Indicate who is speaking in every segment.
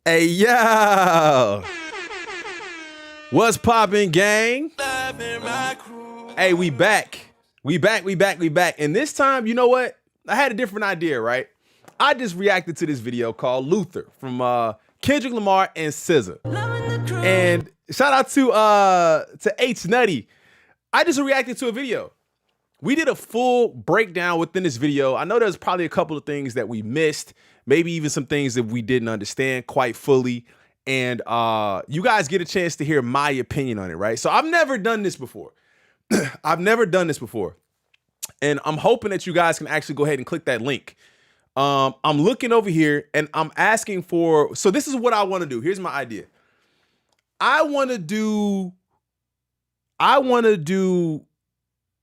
Speaker 1: Hey, yo. What's poppin', gang? Hey, we back. We back. And this time, you know what? I had a different idea, right? I just reacted to this video called Luther from Kendrick Lamar and SZA. And shout out to H Nutty. I just reacted to a video. We did a full breakdown within this video. I know there's probably a couple of things that we missed, maybe even some things that we didn't understand quite fully. And you guys get a chance to hear my opinion on it, right? So I've never done this before. I've never done this before. And I'm hoping that you guys can actually go ahead and click that link. I'm looking over here and I'm asking for, so this is what I want to do. Here's my idea. I want to do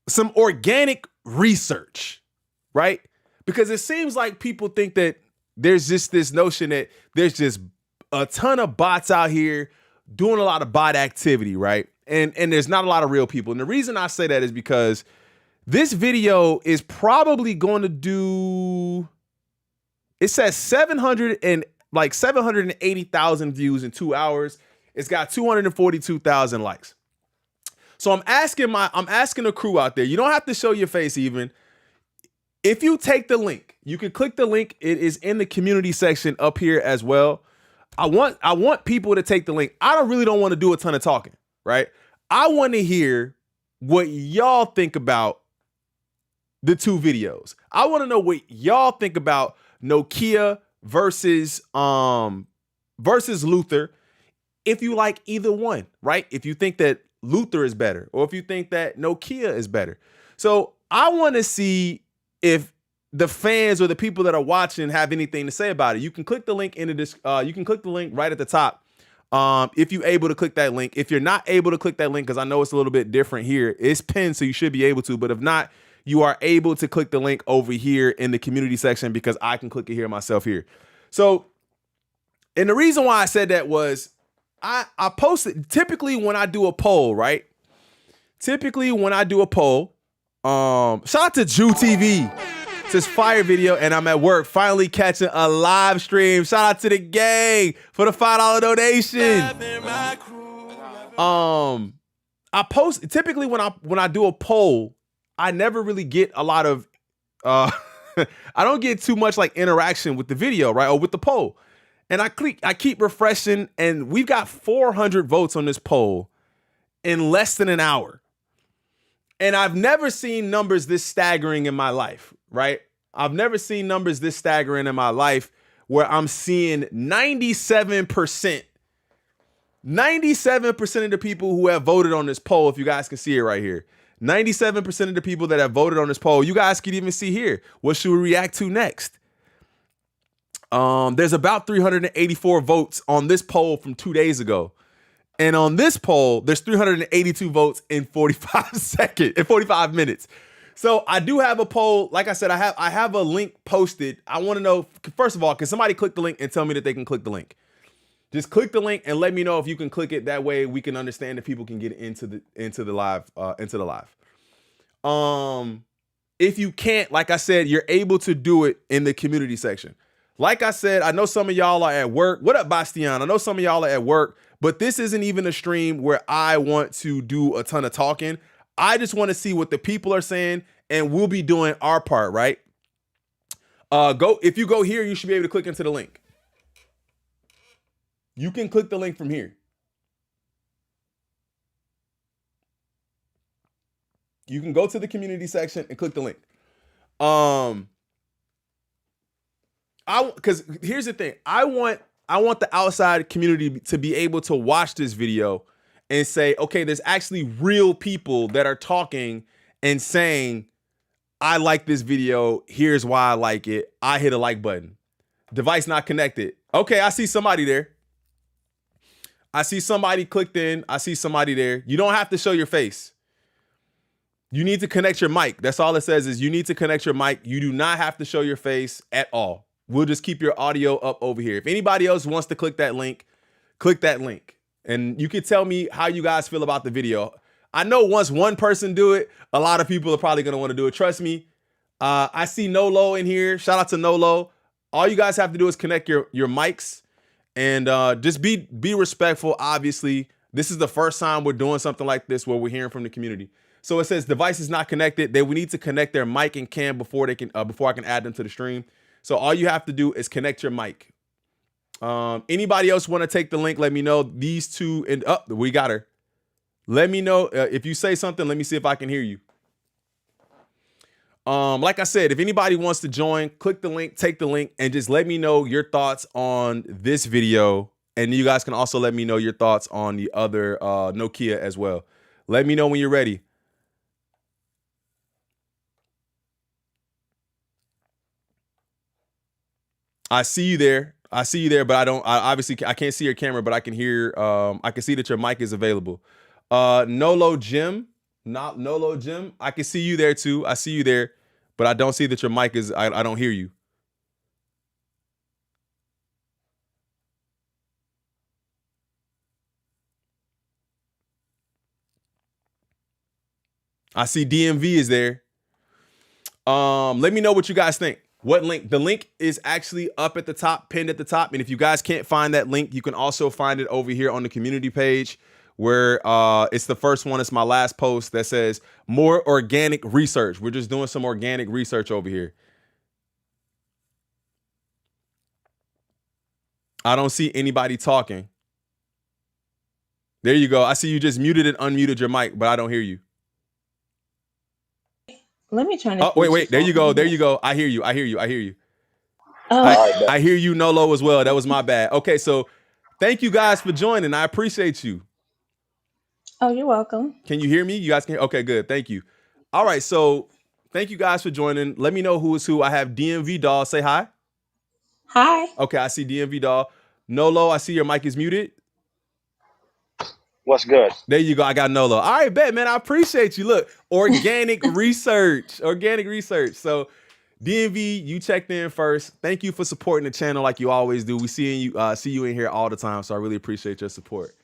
Speaker 1: some organic research, right? Because it seems like people think that there's just this notion that there's just a ton of bots out here doing a lot of bot activity, right? And there's not a lot of real people. And the reason I say that is because this video is probably going to do, it says 780,000 views in 2 hours. It's got 242,000 likes. So I'm asking the crew out there, you don't have to show your face even. If you take the link, you can click the link. It is in the community section up here as well. I want people to take the link. I really don't want to do a ton of talking, right? I want to hear what y'all think about the two videos. I want to know what y'all think about Nokia versus Luther. If you like either one, right? If you think that Luther is better, or if you think that Nokia is better. So I want to see if the fans or the people that are watching have anything to say about it. You can click the link in this. You can click the link right at the top. If you're able to click that link. If you're not able to click that link, because I know it's a little bit different here, it's pinned, so you should be able to. But if not, you are able to click the link over here in the community section, because I can click it here myself here. So, and the reason why I said that was I posted, typically when I do a poll, right? Typically when I do a poll, shout out to Jew TV. It's this fire video, and I'm at work finally catching a live stream. Shout out to the gang for the $5 donation. I post, typically when I do a poll, I never really get a lot of I don't get too much like interaction with the video, right? Or with the poll. And I keep refreshing, and we've got 400 votes on this poll in less than an hour. And I've never seen numbers this staggering in my life, right? I've never seen numbers this staggering in my life where I'm seeing 97% of the people who have voted on this poll, if you guys can see it right here, 97% of the people that have voted on this poll, you guys can even see here, what should we react to next? There's about 384 votes on this poll from 2 days ago. And on this poll, there's 382 votes in 45 minutes. So I do have a poll. Like I said, I have a link posted. I want to know, first of all, can somebody click the link and tell me that they can click the link? Just click the link and let me know if you can click it. That way we can understand if people can get into the live. If you can't, like I said, you're able to do it in the community section. Like I said, I know some of y'all are at work. What up, Bastian? I know some of y'all are at work, but this isn't even a stream where I want to do a ton of talking. I just want to see what the people are saying, and we'll be doing our part, right? If you go here, you should be able to click into the link. You can click the link from here. You can go to the community section and click the link. Because here's the thing, I want the outside community to be able to watch this video and say, okay, there's actually real people that are talking and saying, I like this video. Here's why I like it. I hit a like button. Device not connected. Okay, I see somebody there. I see somebody clicked in. I see somebody there. You don't have to show your face. You need to connect your mic. That's all it says, is you need to connect your mic. You do not have to show your face at all. We'll just keep your audio up over here. If anybody else wants to click that link, click that link. And you can tell me how you guys feel about the video. I know once one person do it, a lot of people are probably going to want to do it. Trust me. I see Nolo in here. Shout out to Nolo. All you guys have to do is connect your mics And just be respectful. Obviously, this is the first time we're doing something like this where we're hearing from the community. So it says device is not connected. They we need to connect their mic and cam before they can before I can add them to the stream. So all you have to do is connect your mic. Anybody else want to take the link? Let me know. These two and up. We got her. Let me know if you say something. Let me see if I can hear you. Like I said, if anybody wants to join, click the link, take the link, and just let me know your thoughts on this video. And you guys can also let me know your thoughts on the other Nokia as well. Let me know when you're ready. I see you there. But I can't see your camera, but I can hear, I can see that your mic is available. Nolo Jim, not Nolo Jim. I can see you there too. I see you there, but I don't see that your mic is, I don't hear you. I see DMV is there. Let me know what you guys think. What link? The link is actually up at the top, pinned at the top. And if you guys can't find that link, you can also find it over here on the community page where it's the first one. It's my last post that says more organic research. We're just doing some organic research over here. I don't see anybody talking. There you go. I see you just muted and unmuted your mic, but I don't hear you.
Speaker 2: Let me try to.
Speaker 1: Oh, wait. There you go. I hear you.
Speaker 2: Oh.
Speaker 1: I hear you, Nolo, as well. That was my bad. Okay, so thank you guys for joining. I appreciate you.
Speaker 2: Oh, you're welcome.
Speaker 1: Can you hear me? You guys can. Okay, good. Thank you. All right, so thank you guys for joining. Let me know who is who. I have DMV Doll. Say hi.
Speaker 2: Hi.
Speaker 1: Okay, I see DMV Doll. Nolo, I see your mic is muted.
Speaker 3: What's good?
Speaker 1: There you go. I got Nolo. All right, bet, man. I appreciate you. Look, organic research. So DMV, you checked in first. Thank you for supporting the channel like you always do. We see you in here all the time, so I really appreciate your support.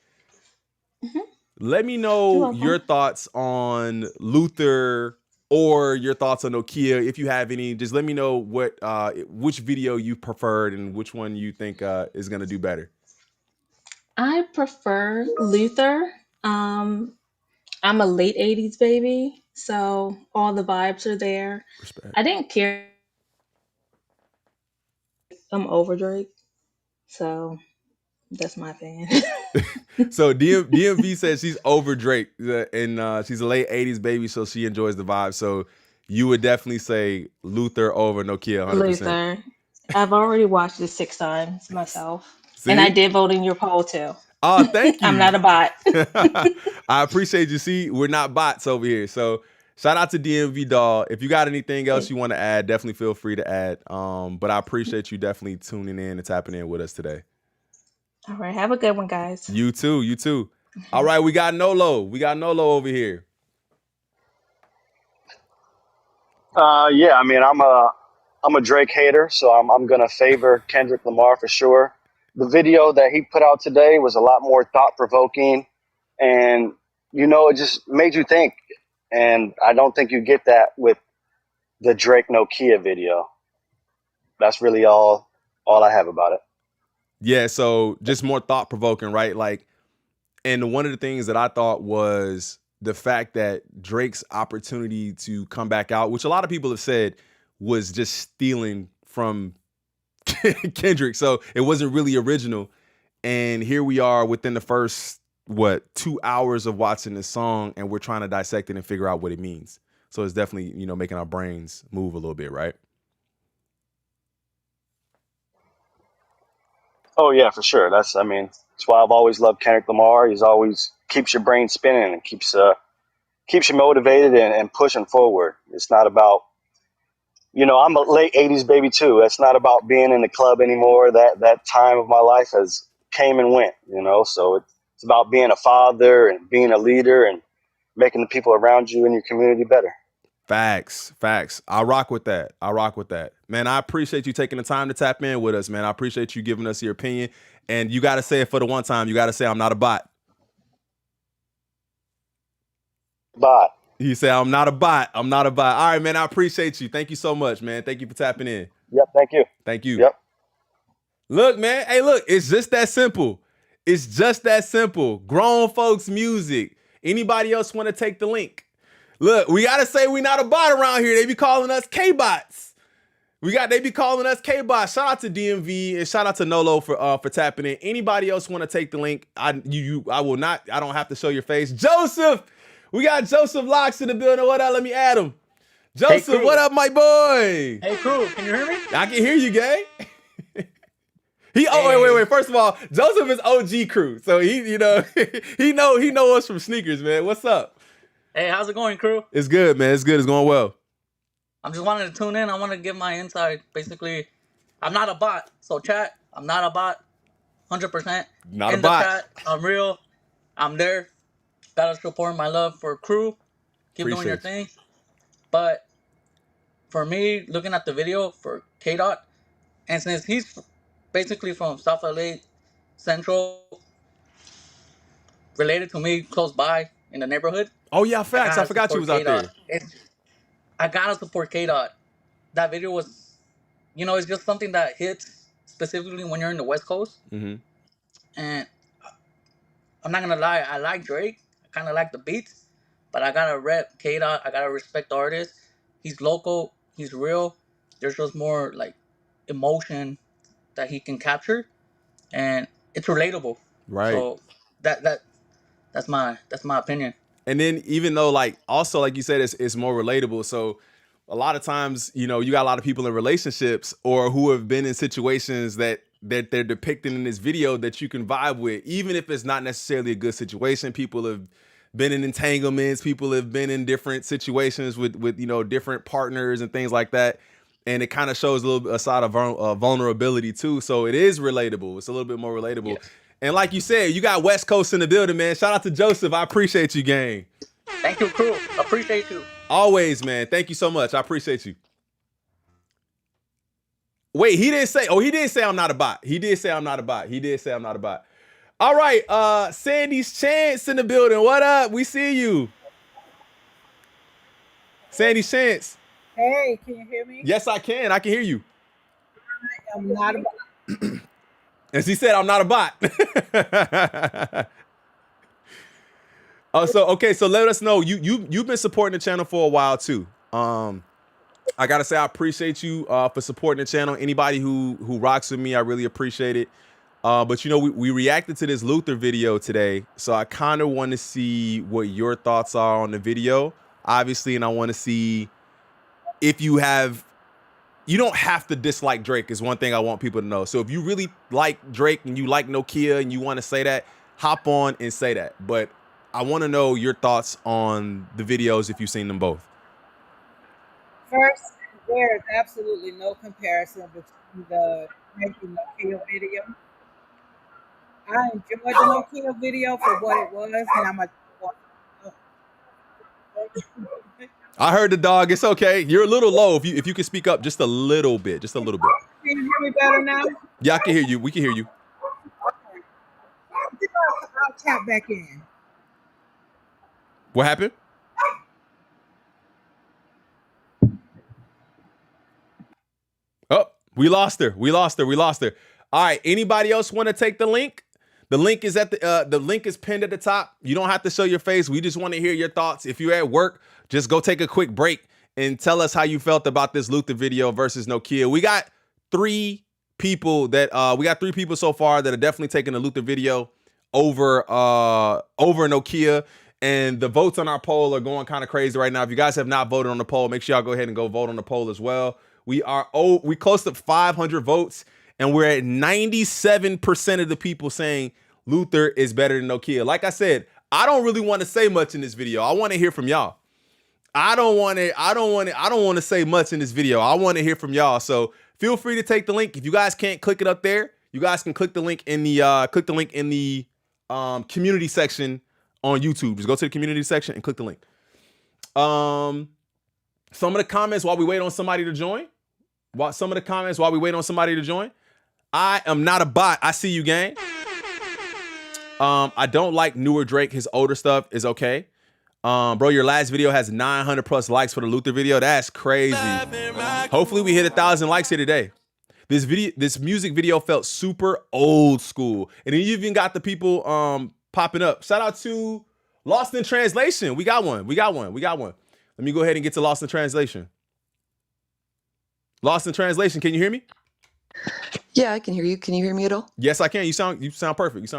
Speaker 2: Mm-hmm.
Speaker 1: Let me know your thoughts on Luther or your thoughts on Nokia. If you have any, just let me know which video you preferred and which one you think is going to do better.
Speaker 2: I prefer Luther. I'm a late 80s baby, so all the vibes are there.
Speaker 1: Respect.
Speaker 2: I didn't care. I'm over Drake, so that's my opinion.
Speaker 1: So DMV says she's over Drake, and she's a late 80s baby, so she enjoys the vibe. So you would definitely say Luther over Nokia 100%.
Speaker 2: Luther. I've already watched it 6 times myself.
Speaker 1: See?
Speaker 2: And I did vote in your poll too.
Speaker 1: Oh, thank you.
Speaker 2: I'm not a bot.
Speaker 1: I appreciate you. See, we're not bots over here. So shout out to DMV Doll. If you got anything else you want to add, definitely feel free to add. But I appreciate you definitely tuning in and tapping in with us today.
Speaker 2: All right. Have a good one, guys.
Speaker 1: You too. All right, we got Nolo. Over here.
Speaker 3: Yeah, I mean, I'm a Drake hater, so I'm gonna favor Kendrick Lamar for sure. The video that he put out today was a lot more thought provoking, and it just made you think. And I don't think you get that with the Drake Nokia video. That's really all I have about it.
Speaker 1: Yeah, so just more thought provoking, right? Like, and one of the things that I thought was the fact that Drake's opportunity to come back out, which a lot of people have said was just stealing from Kendrick. So it wasn't really original. And here we are within the first, 2 hours of watching this song, and we're trying to dissect it and figure out what it means. So it's definitely, making our brains move a little bit, right?
Speaker 3: Oh yeah, for sure. That's why I've always loved Kendrick Lamar. He's always keeps your brain spinning and keeps you motivated and pushing forward. It's not about, I'm a late 80s baby too. It's not about being in the club anymore. That time of my life has came and went, so it's about being a father and being a leader and making the people around you and your community better.
Speaker 1: Facts. I rock with that. Man, I appreciate you taking the time to tap in with us, man. I appreciate you giving us your opinion. And you got to say it for the one time. You got to say, I'm not a bot.
Speaker 3: Bot.
Speaker 1: You say, I'm not a bot. All right, man, I appreciate you. Thank you so much, man. Thank you for tapping in.
Speaker 3: Yep, thank you.
Speaker 1: Thank you.
Speaker 3: Yep.
Speaker 1: Look, man. Hey, look, it's just that simple. It's just that simple. Grown folks music. Anybody else want to take the link? Look, we gotta say we not a bot around here. They be calling us K-bots. They be calling us K-bots. Shout out to DMV and shout out to Nolo for tapping in. Anybody else want to take the link? I will not. I don't have to show your face. Joseph, we got Joseph Locks in the building. What up? Let me add him. Joseph,
Speaker 4: Hey,
Speaker 1: what up, my boy?
Speaker 4: Hey, crew, can you hear me?
Speaker 1: I can hear you, gang. Wait. First of all, Joseph is OG crew, so he know us from sneakers, man. What's up?
Speaker 4: Hey, how's it going, crew?
Speaker 1: It's good, man. It's good. It's going well.
Speaker 4: I'm just wanting to tune in. I want to give my insight. Basically, I'm not a bot. So, chat, I'm not a bot. 100%.
Speaker 1: Not
Speaker 4: in
Speaker 1: a bot.
Speaker 4: The chat, I'm real. I'm there. Gotta support my love for crew. Keep doing your thing. But for me, looking at the video for K-Dot, and since he's basically from South LA Central, related to me, close by in the neighborhood.
Speaker 1: Oh yeah, facts. I forgot you was out there.
Speaker 4: I gotta support K-Dot. That video was, it's just something that hits specifically when you're in the West Coast.
Speaker 1: Mm-hmm.
Speaker 4: And I'm not gonna lie, I like Drake. I kind of like the beats, but I gotta rep K-Dot. I gotta respect the artist. He's local. He's real. There's just more like emotion that he can capture, and it's relatable.
Speaker 1: Right.
Speaker 4: So that's my opinion.
Speaker 1: And then even though also like you said, it's more relatable. So a lot of times, you got a lot of people in relationships or who have been in situations that they're depicting in this video that you can vibe with, even if it's not necessarily a good situation. People have been in entanglements. People have been in different situations with different partners and things like that. And it kind of shows a side of vulnerability too. So it is relatable. It's a little bit more relatable. Yes. And like you said, you got West Coast in the building, man. Shout out to Joseph. I appreciate you, gang.
Speaker 4: Thank you, crew. Appreciate you.
Speaker 1: Always, man. Thank you so much. I appreciate you. Wait, he didn't say I'm not a bot. He did say I'm not a bot. All right, Sandy's Chance in the building. What up? We see you. Sandy's Chance.
Speaker 5: Hey, can you hear me?
Speaker 1: Yes, I can. I can hear you.
Speaker 5: I'm not a bot.
Speaker 1: And she said, I'm not a bot. So let us know. You've been supporting the channel for a while too. I gotta say I appreciate you for supporting the channel. Anybody who rocks with me, I really appreciate it. But we reacted to this Luther video today, so I kind of want to see what your thoughts are on the video, obviously, and I want to see if you don't have to dislike Drake is one thing I want people to know. So if you really like Drake and you like Nokia and you want to say that, hop on and say that. But I want to know your thoughts on the videos if you've seen them both.
Speaker 5: First, there is absolutely no comparison between the Drake and Nokia video. I enjoyed the Nokia video for what it was, and I'm
Speaker 1: I heard the dog. It's okay. You're a little low. If you can speak up just a little bit.
Speaker 5: Can you hear me better now?
Speaker 1: Yeah, I can hear you. We can hear you.
Speaker 5: Okay. I'll tap back in.
Speaker 1: What happened? Oh, we lost her. All right. Anybody else want to take the link? The link is the link is pinned at the top. You don't have to show your face. We just want to hear your thoughts. If you're at work, just go take a quick break and tell us how you felt about this Luther video versus Nokia. We got three people so far that are definitely taking the Luther video over Nokia. And the votes on our poll are going kind of crazy right now. If you guys have not voted on the poll, make sure y'all go ahead and go vote on the poll as well. We close to 500 votes. And we're at 97% of the people saying Luther is better than Nokia. Like I said, I don't really want to say much in this video. I want to hear from y'all. I don't want to say much in this video. I want to hear from y'all. So feel free to take the link. If you guys can't click it up there, you guys can click the link in the community section on YouTube. Just go to the community section and click the link. Some of the comments while we wait on somebody to join. I am not a bot. I see you, gang. I don't like newer Drake. His older stuff is okay. Bro, your last video has 900 plus likes for the Luther video. That's crazy. Hopefully we hit 1,000 likes here today. this music video felt super old school. And then you even got the people popping up. Shout out to Lost in Translation. We got one. Let me go ahead and get to Lost in Translation. Lost in Translation, can you hear me?
Speaker 6: Yeah, I can hear you. Can you hear me at all?
Speaker 1: Yes, I can. You sound perfect.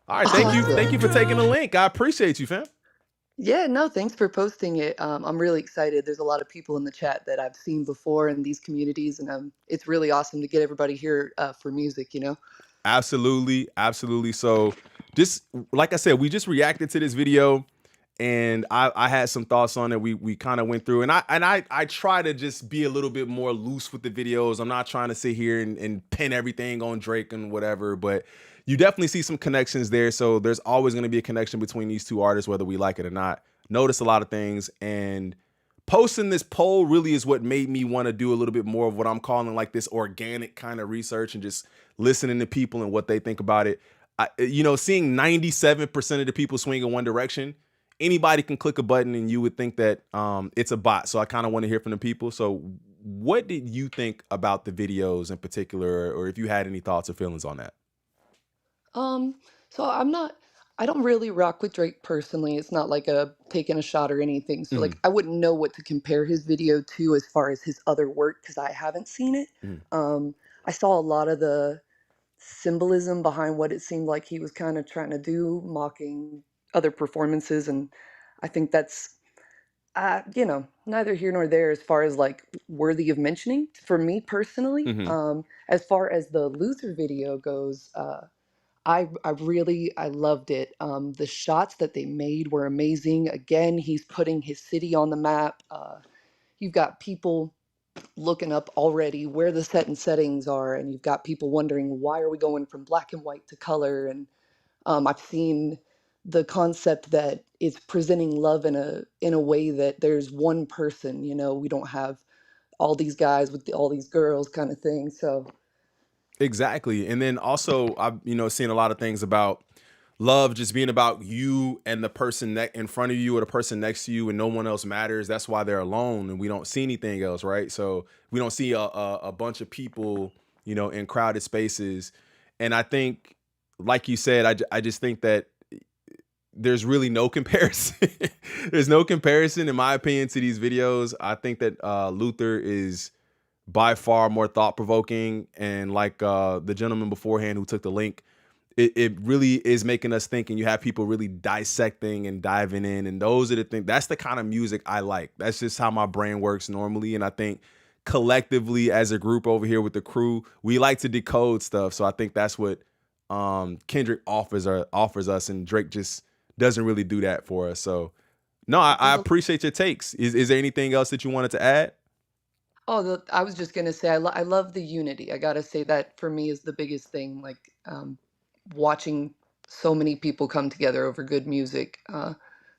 Speaker 1: All right,
Speaker 6: Awesome.
Speaker 1: thank you for taking the link. I appreciate you, fam.
Speaker 6: Yeah, no, thanks for posting it. I'm really excited. There's a lot of people in the chat that I've seen before in these communities, and it's really awesome to get everybody here for music, you know?
Speaker 1: Absolutely. So just like I said, we just reacted to this video and I had some thoughts on it. We kind of went through and I try to just be a little bit more loose with the videos. I'm not trying to sit here and pin everything on Drake and whatever, but you definitely see some connections there. So there's always going to be a connection between these two artists, whether we like it or not. Notice a lot of things, and posting this poll really is what made me want to do a little bit more of what I'm calling like this organic kind of research and just listening to people and what they think about it. Seeing 97% of the people swing in one direction, anybody can click a button and you would think that it's a bot. So I kind of want to hear from the people. So what did you think about the videos in particular, or if you had any thoughts or feelings on that?
Speaker 6: So I don't really rock with Drake personally. It's not like a taking a shot or anything. So
Speaker 1: Mhm.
Speaker 6: like I wouldn't know what to compare his video to as far as his other work because I haven't seen it.
Speaker 1: Mhm.
Speaker 6: I saw a lot of the symbolism behind what it seemed like he was kind of trying to do, mocking other performances, and I think that's neither here nor there as far as like worthy of mentioning for me personally.
Speaker 1: Mhm.
Speaker 6: As far as the Luther video goes, I loved it. The shots that they made were amazing. Again, he's putting his city on the map. You've got people looking up already where the set and settings are, and you've got people wondering why are we going from black and white to color. And I've seen the concept that it's presenting love in a way that there's one person. You know, we don't have all these guys with all these girls kind of thing. So
Speaker 1: Exactly. And then also I've, seen a lot of things about love just being about you and the person in front of you or the person next to you, and no one else matters. That's why they're alone and we don't see anything else, right? So we don't see a bunch of people, in crowded spaces. And I think, like you said, I just think that there's really no comparison. There's no comparison, in my opinion, to these videos. I think that Luther is by far more thought-provoking, and like the gentleman beforehand who took the link, it really is making us think, and you have people really dissecting and diving in, and those are the things. That's the kind of music I like. That's just how my brain works normally, and I think collectively as a group over here with the crew, we like to decode stuff. So I think that's what Kendrick offers us, and Drake just doesn't really do that for us. So no, I appreciate your takes. Is there anything else that you wanted to add?
Speaker 6: I was just gonna say I love the unity. I gotta say that for me is the biggest thing. Like watching so many people come together over good music.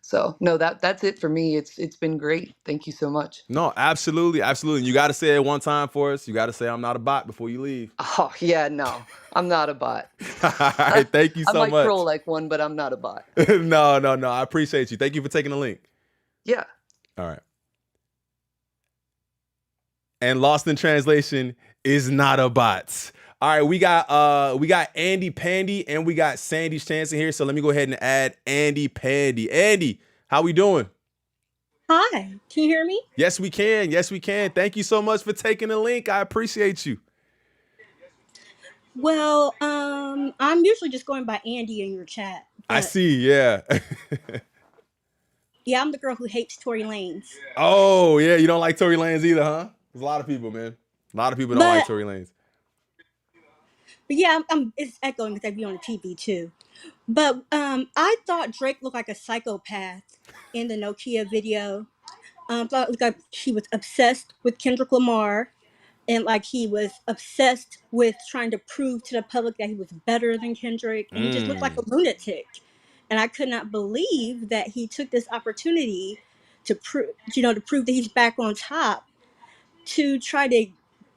Speaker 6: So no, that's it for me. It's been great. Thank you so much.
Speaker 1: No, absolutely. You got to say it one time for us. You got to say I'm not a bot before you leave.
Speaker 6: Oh yeah, no, I'm not a bot.
Speaker 1: All right, thank you
Speaker 6: I
Speaker 1: so
Speaker 6: might
Speaker 1: much.
Speaker 6: troll like one, but I'm not a bot.
Speaker 1: No. I appreciate you. Thank you for taking the link.
Speaker 6: Yeah.
Speaker 1: All right. And Lost in Translation is not a bot. All right, we got Andy Pandy and we got Sandy's Chance in here. So let me go ahead and add Andy Pandy. Andy, how we doing?
Speaker 7: Hi, can you hear me?
Speaker 1: Yes, we can. Thank you so much for taking the link. I appreciate you.
Speaker 7: Well, I'm usually just going by Andy in your chat.
Speaker 1: I
Speaker 7: But
Speaker 1: see, yeah.
Speaker 7: yeah, I'm the girl who hates Tory Lanez.
Speaker 1: Oh, yeah, you don't like Tory Lanez either, huh? There's a lot of people, man. A lot of people don't like
Speaker 7: But
Speaker 1: Tory Lanez.
Speaker 7: yeah, it's echoing because I be on the TV too. But I thought Drake looked like a psychopath in the Nokia video. Thought it looked like he was obsessed with Kendrick Lamar, and like he was obsessed with trying to prove to the public that he was better than Kendrick, and he just looked like a lunatic. And I could not believe that he took this opportunity to prove that he's back on top, to try to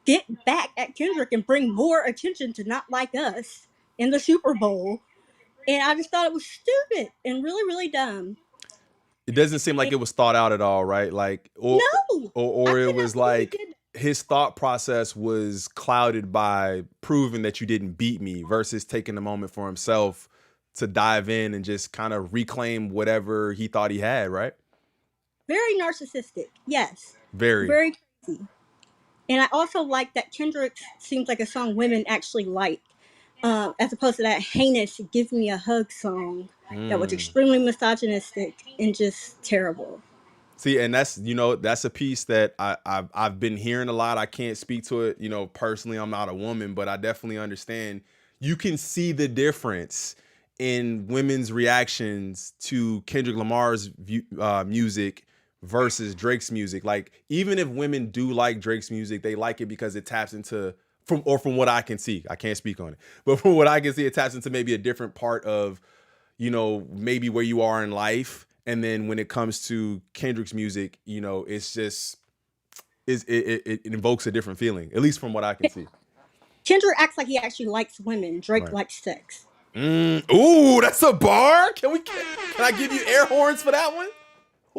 Speaker 7: get back at Kendrick and bring more attention to Not Like Us in the Super Bowl. And I just thought it was stupid and really, really dumb.
Speaker 1: It doesn't seem like it was thought out at all, right? Like,
Speaker 7: No, I
Speaker 1: or it
Speaker 7: could not
Speaker 1: was
Speaker 7: believe he
Speaker 1: like
Speaker 7: did.
Speaker 1: his thought process was clouded by proving that you didn't beat me versus taking a moment for himself to dive in and just kind of reclaim whatever he thought he had, right?
Speaker 7: Very narcissistic, yes.
Speaker 1: Very.
Speaker 7: Very crazy. And I also like that Kendricks seems like a song women actually like, as opposed to that heinous "Give Me a Hug" song that was extremely misogynistic and just terrible.
Speaker 1: See, and that's, you know, that's a piece that I've been hearing a lot. I can't speak to it, you know, personally. I'm not a woman, but I definitely understand. You can see the difference in women's reactions to Kendrick Lamar's music versus Drake's music. Like, even if women do like Drake's music, they like it because it taps into, from what I can see, I can't speak on it, but from what I can see, it taps into maybe a different part of, you know, maybe where you are in life. And then when it comes to Kendrick's music, you know, it's just, it invokes a different feeling, at least from what I can see.
Speaker 7: Kendrick acts like he actually likes women. Drake
Speaker 1: Right.
Speaker 7: likes sex.
Speaker 1: Ooh, that's a bar. Can I give you air horns for that one?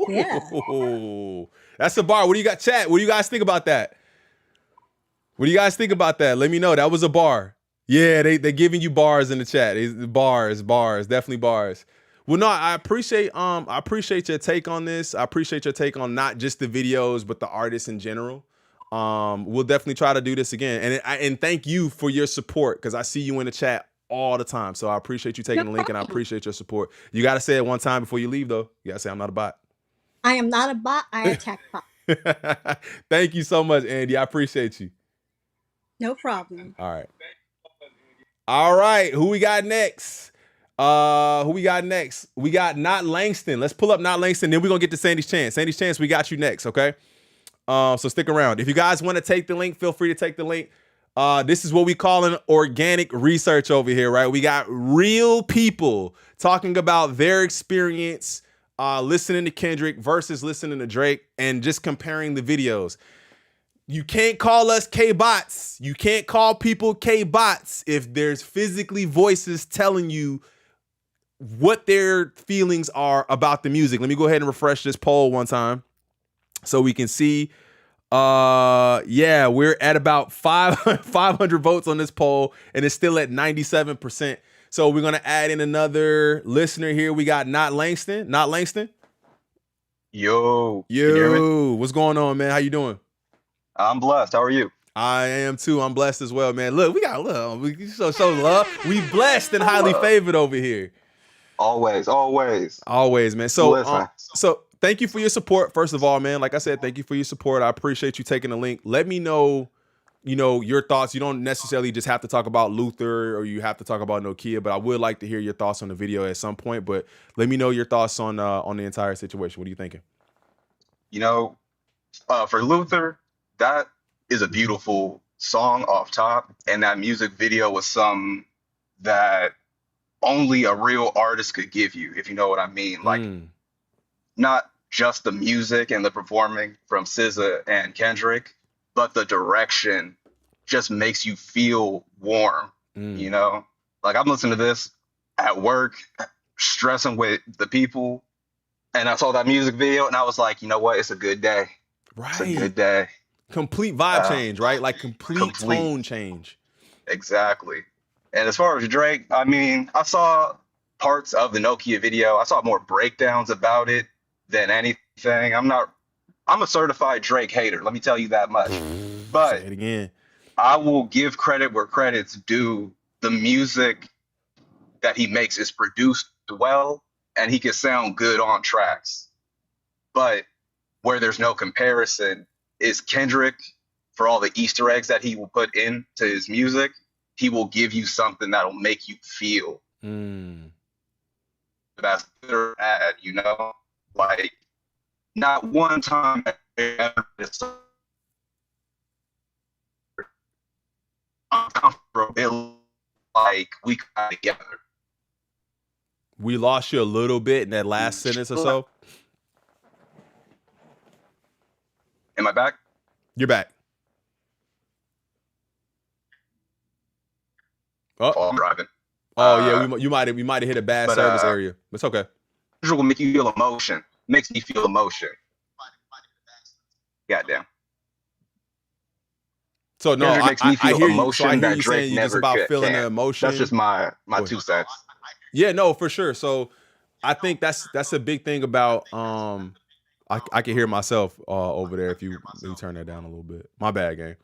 Speaker 7: Yeah.
Speaker 1: Ooh, that's a bar. What do you got, chat? What do you guys think about that? What do you guys think about that? Let me know. That was a bar. Yeah, they're giving you bars in the chat. It's bars, definitely bars. Well, no, I appreciate your take on this. I appreciate your take on not just the videos, but the artists in general. We'll definitely try to do this again. And thank you for your support, because I see you in the chat all the time. So I appreciate you taking the link, and I appreciate your support. You got to say it one time before you leave, though. You got to say, I'm not a bot.
Speaker 7: I am not a bot. I attack bots.
Speaker 1: Thank you so much, Andy. I appreciate you.
Speaker 7: No problem.
Speaker 1: All right. Who we got next? We got Not Langston. Let's pull up Not Langston. Then we're going to get to Sandy's Chance. Sandy's Chance, we got you next, okay? So stick around. If you guys want to take the link, feel free to take the link. This is what we call an organic research over here, right? We got real people talking about their experience listening to Kendrick versus listening to Drake, and just comparing the videos. You can't call us K-bots. You can't call people K-bots if there's physically voices telling you what their feelings are about the music. Let me go ahead and refresh this poll one time so we can see. Yeah, we're at about 500 votes on this poll, and it's still at 97%. So we're going to add in another listener here. We got Not Langston. Not Langston.
Speaker 8: Yo. Can you hear me?
Speaker 1: What's going on, man? How you doing?
Speaker 8: I'm blessed. How are you?
Speaker 1: I am too. I'm blessed as well, man. Look, we got love. We show love. We blessed and highly favored over here.
Speaker 8: Always,
Speaker 1: man. So,
Speaker 8: listen.
Speaker 1: Thank you for your support. First of all, man, like I said, thank you for your support. I appreciate you taking the link. Let me know, you know, your thoughts. You don't necessarily just have to talk about Luther or you have to talk about Nokia, but I would like to hear your thoughts on the video at some point. But let me know your thoughts on the entire situation. What are you thinking?
Speaker 8: You know, for Luther, that is a beautiful song off top, and that music video was something that only a real artist could give you, if you know what I mean. Like, not just the music and the performing from SZA and Kendrick, but the direction just makes you feel warm, you know? Like, I'm listening to this at work, stressing with the people, and I saw that music video, and I was like, you know what? It's a good day.
Speaker 1: Right.
Speaker 8: It's a good day.
Speaker 1: Complete vibe change, right? Like complete tone change.
Speaker 8: Exactly. And as far as Drake, I mean, I saw parts of the Nokia video. I saw more breakdowns about it than anything. I'm a certified Drake hater. Let me tell you that much. But
Speaker 1: say it again.
Speaker 8: I will give credit where credit's due. The music that he makes is produced well, and he can sound good on tracks. But where there's no comparison is Kendrick. For all the Easter eggs that he will put into his music, he will give you something that'll make you feel that's good or bad, you know? Like, not one time uncomfortable, like we got together.
Speaker 1: We lost you a little bit in that last sentence or so.
Speaker 8: Am I back?
Speaker 1: You're back.
Speaker 8: Oh, I'm driving.
Speaker 1: Oh yeah, we might have hit a bad service area. It's okay.
Speaker 8: Will make you feel emotion. Makes me feel emotion. Goddamn.
Speaker 1: So no,
Speaker 8: Kendrick makes me
Speaker 1: I
Speaker 8: feel
Speaker 1: hear you. So I
Speaker 8: emotion
Speaker 1: hear
Speaker 8: that
Speaker 1: you saying
Speaker 8: Drake
Speaker 1: you just
Speaker 8: never
Speaker 1: about feeling the
Speaker 8: can. That's
Speaker 1: emotion.
Speaker 8: just my
Speaker 1: Go ahead.
Speaker 8: 2 cents.
Speaker 1: Yeah, no, for sure. So I think that's a big thing about I can hear myself over there if you turn that down a little bit. My bad, gang.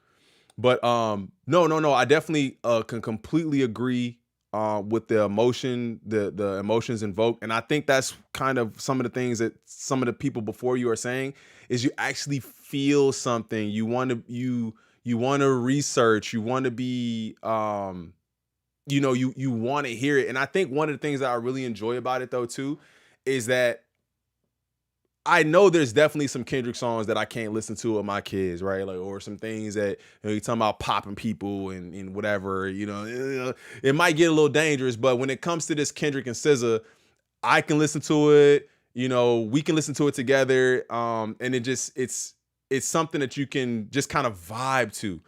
Speaker 1: But no. I definitely can completely agree with the emotion, the emotions invoked, and I think that's kind of some of the things that some of the people before you are saying is you actually feel something. You want to research. You want to be you want to hear it, and I think one of the things that I really enjoy about it though too is that I know there's definitely some Kendrick songs that I can't listen to with my kids, right? Like, or some things that you're talking about popping people and whatever. It might get a little dangerous, but when it comes to this Kendrick and SZA, I can listen to it. We can listen to it together, and it's something that you can just kind of vibe to.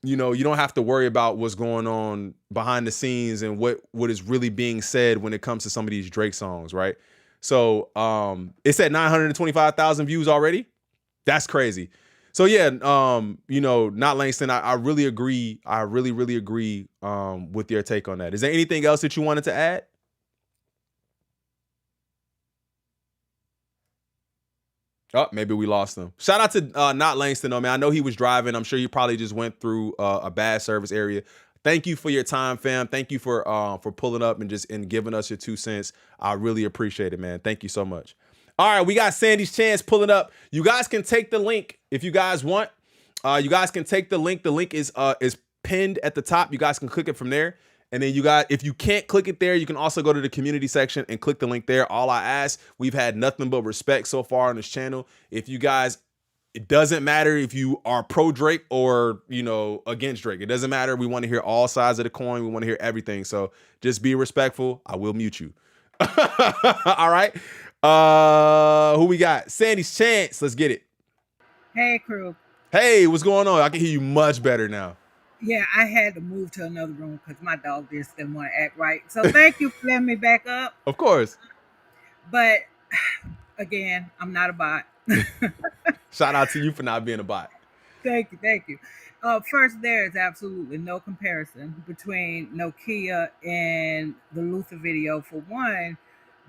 Speaker 1: You don't have to worry about what's going on behind the scenes and what is really being said when it comes to some of these Drake songs, right? So it's at 925,000 views already. That's crazy. So yeah, not Langston. I really agree. I really, really agree with your take on that. Is there anything else that you wanted to add? Oh, maybe we lost him. Shout out to not Langston though, man. I know he was driving. I'm sure you probably just went through a bad service area. Thank you for your time, fam. Thank you for pulling up and giving us your 2 cents. I really appreciate it, man. Thank you so much. All right, we got Sandy's Chance pulling up. You guys can take the link if you guys want. You guys can take the link. The link is pinned at the top. You guys can click it from there. And then if you can't click it there, you can also go to the community section and click the link there. All I ask, we've had nothing but respect so far on this channel. If you guys, it doesn't matter if you are pro Drake or, against Drake. It doesn't matter. We want to hear all sides of the coin. We want to hear everything. So just be respectful. I will mute you. All right. Who we got? Sandy's Chance. Let's get it.
Speaker 5: Hey, crew.
Speaker 1: Hey, what's going on? I can hear you much better now.
Speaker 5: Yeah, I had to move to another room because my dog just didn't want to act right. So thank you for letting me back up.
Speaker 1: Of course.
Speaker 5: But again, I'm not a bot.
Speaker 1: Shout out to you for not being a bot.
Speaker 5: Thank you. First, there is absolutely no comparison between Nokia and the Luther video. For one,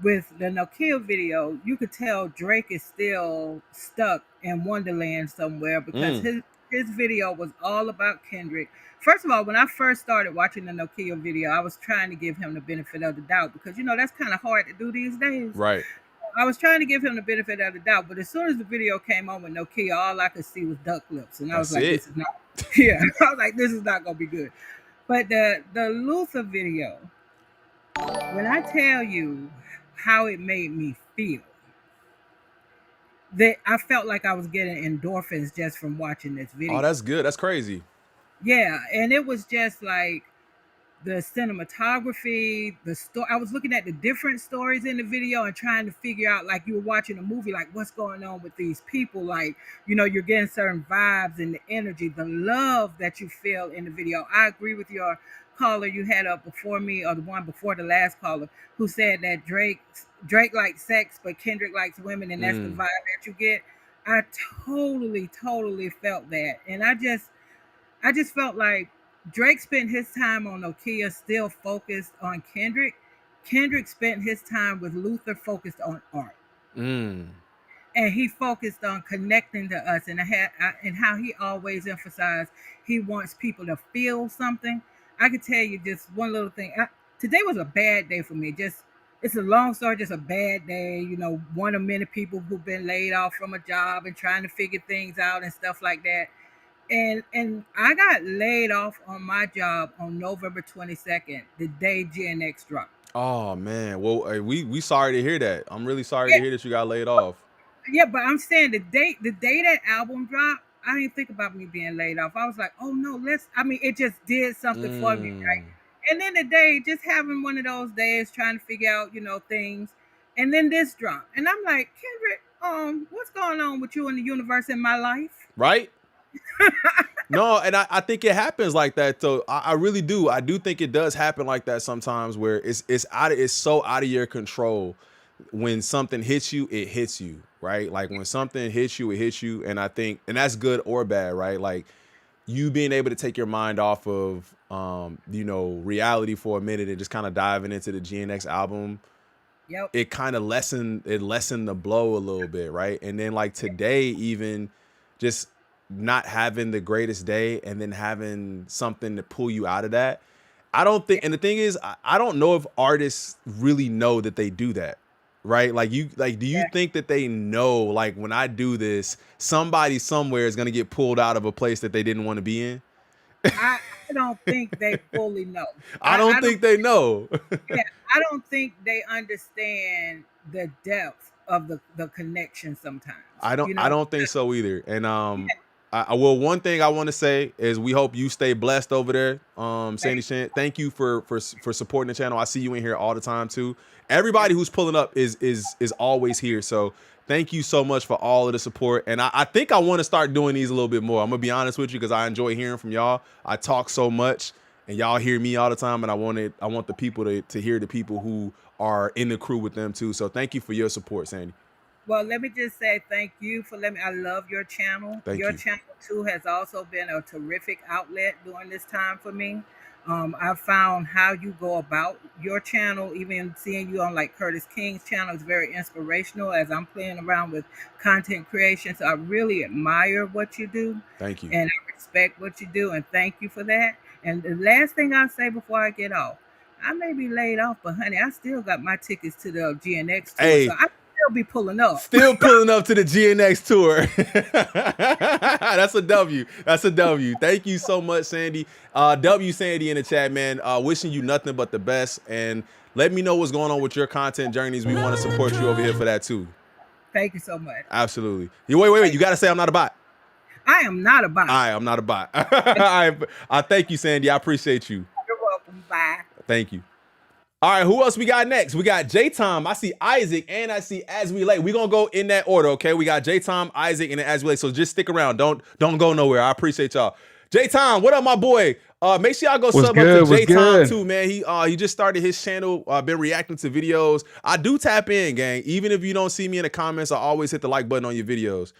Speaker 5: with the Nokia video, you could tell Drake is still stuck in Wonderland somewhere because his video was all about Kendrick. First of all, when I first started watching the Nokia video, I was trying to give him the benefit of the doubt because that's kind of hard to do these days.
Speaker 1: Right.
Speaker 5: I was trying to give him the benefit of the doubt, but as soon as the video came on with Nokia, all I could see was duck lips, and I was like, "This is not." Yeah, I was like, "This is not gonna be good." But the Luther video, when I tell you how it made me feel, that I felt like I was getting endorphins just from watching this video.
Speaker 1: Oh, that's good. That's crazy.
Speaker 5: Yeah, and it was just like the cinematography, the story. I was looking at the different stories in the video and trying to figure out, like you were watching a movie, like what's going on with these people. Like, you're getting certain vibes and the energy, the love that you feel in the video. I agree with your caller you had up before me, or the one before the last caller, who said that Drake likes sex, but Kendrick likes women, and that's the vibe that you get. I totally felt that. And I just felt like Drake spent his time on Nokia still focused on Kendrick. Kendrick spent his time with Luther focused on art. And he focused on connecting to us, and how he always emphasized he wants people to feel something. I could tell you just one little thing. Today was a bad day for me. It's a long story, just a bad day. One of many people who've been laid off from a job and trying to figure things out and stuff like that. And I got laid off on my job on November 22nd, the day Gen X dropped.
Speaker 1: Oh man, well, hey, we sorry to hear that. I'm really sorry to hear that you got laid off.
Speaker 5: Yeah, but I'm saying the day that album dropped, I didn't think about me being laid off. I was like, oh no, it just did something for me, right? And then the day, just having one of those days, trying to figure out, things, and then this dropped, and I'm like, Kendrick, what's going on with you in the universe in my life?
Speaker 1: Right. No, and I think it happens like that though. I really do. I do think it does happen like that sometimes, where it's so out of your control. When something hits you, it hits you, right? Like when something hits you, it hits you. And I think, and that's good or bad, right? Like you being able to take your mind off of reality for a minute and just kind of diving into the GNX album,
Speaker 5: Yep.
Speaker 1: it kind of lessened the blow a little bit, right? And then like today, even just not having the greatest day and then having something to pull you out of that. I don't think, and the thing is, I don't know if artists really know that they do that, right? Like do you think that they know, like, when I do this, somebody somewhere is gonna get pulled out of a place that they didn't want to be in?
Speaker 5: I don't think they fully know.
Speaker 1: I don't think they know.
Speaker 5: Yeah, I don't think they understand the depth of the connection sometimes.
Speaker 1: I don't think so either. And well, one thing I want to say is we hope you stay blessed over there. Sandy Shan, thank you for supporting the channel. I see you in here all the time too. Everybody who's pulling up is always here. So thank you so much for all of the support. And I think I want to start doing these a little bit more. I'm gonna be honest with you, because I enjoy hearing from y'all. I talk so much and y'all hear me all the time, and I want the people to hear the people who are in the crew with them too. So thank you for your support, Sandy.
Speaker 5: Well, let me just say thank you for letting me. I love your channel. Your channel too has also been a terrific outlet during this time for me. I've found how you go about your channel, even seeing you on like Curtis King's channel is very inspirational as I'm playing around with content creation. So I really admire what you do.
Speaker 1: Thank you.
Speaker 5: And I respect what you do, and thank you for that. And the last thing I'll say before I get off, I may be laid off, but honey, I still got my tickets to the GNX tour.
Speaker 1: Hey.
Speaker 5: So I still be pulling up.
Speaker 1: Still pulling up to the GNX tour. That's a W. That's a W. Thank you so much, Sandy. W Sandy in the chat, man. Wishing you nothing but the best. And let me know what's going on with your content journeys. We want to support you over here for that too.
Speaker 5: Thank you so much.
Speaker 1: Absolutely. Wait. You got to say I'm not a bot.
Speaker 5: I am not a bot.
Speaker 1: I'm not a bot. I thank you, Sandy. I appreciate you.
Speaker 5: You're welcome. Bye.
Speaker 1: Thank you. All right, who else we got next? We got J-Tom. I see Isaac, and I see As We Lay. We're going to go in that order, okay? We got J-Tom, Isaac, and then As We Lay. So just stick around. Don't go nowhere. I appreciate y'all. J-Tom, what up, my boy? Make sure y'all go sub up to J-Tom too, man. He just started his channel. Been reacting to videos. I do tap in, gang. Even if you don't see me in the comments, I always hit the like button on your videos.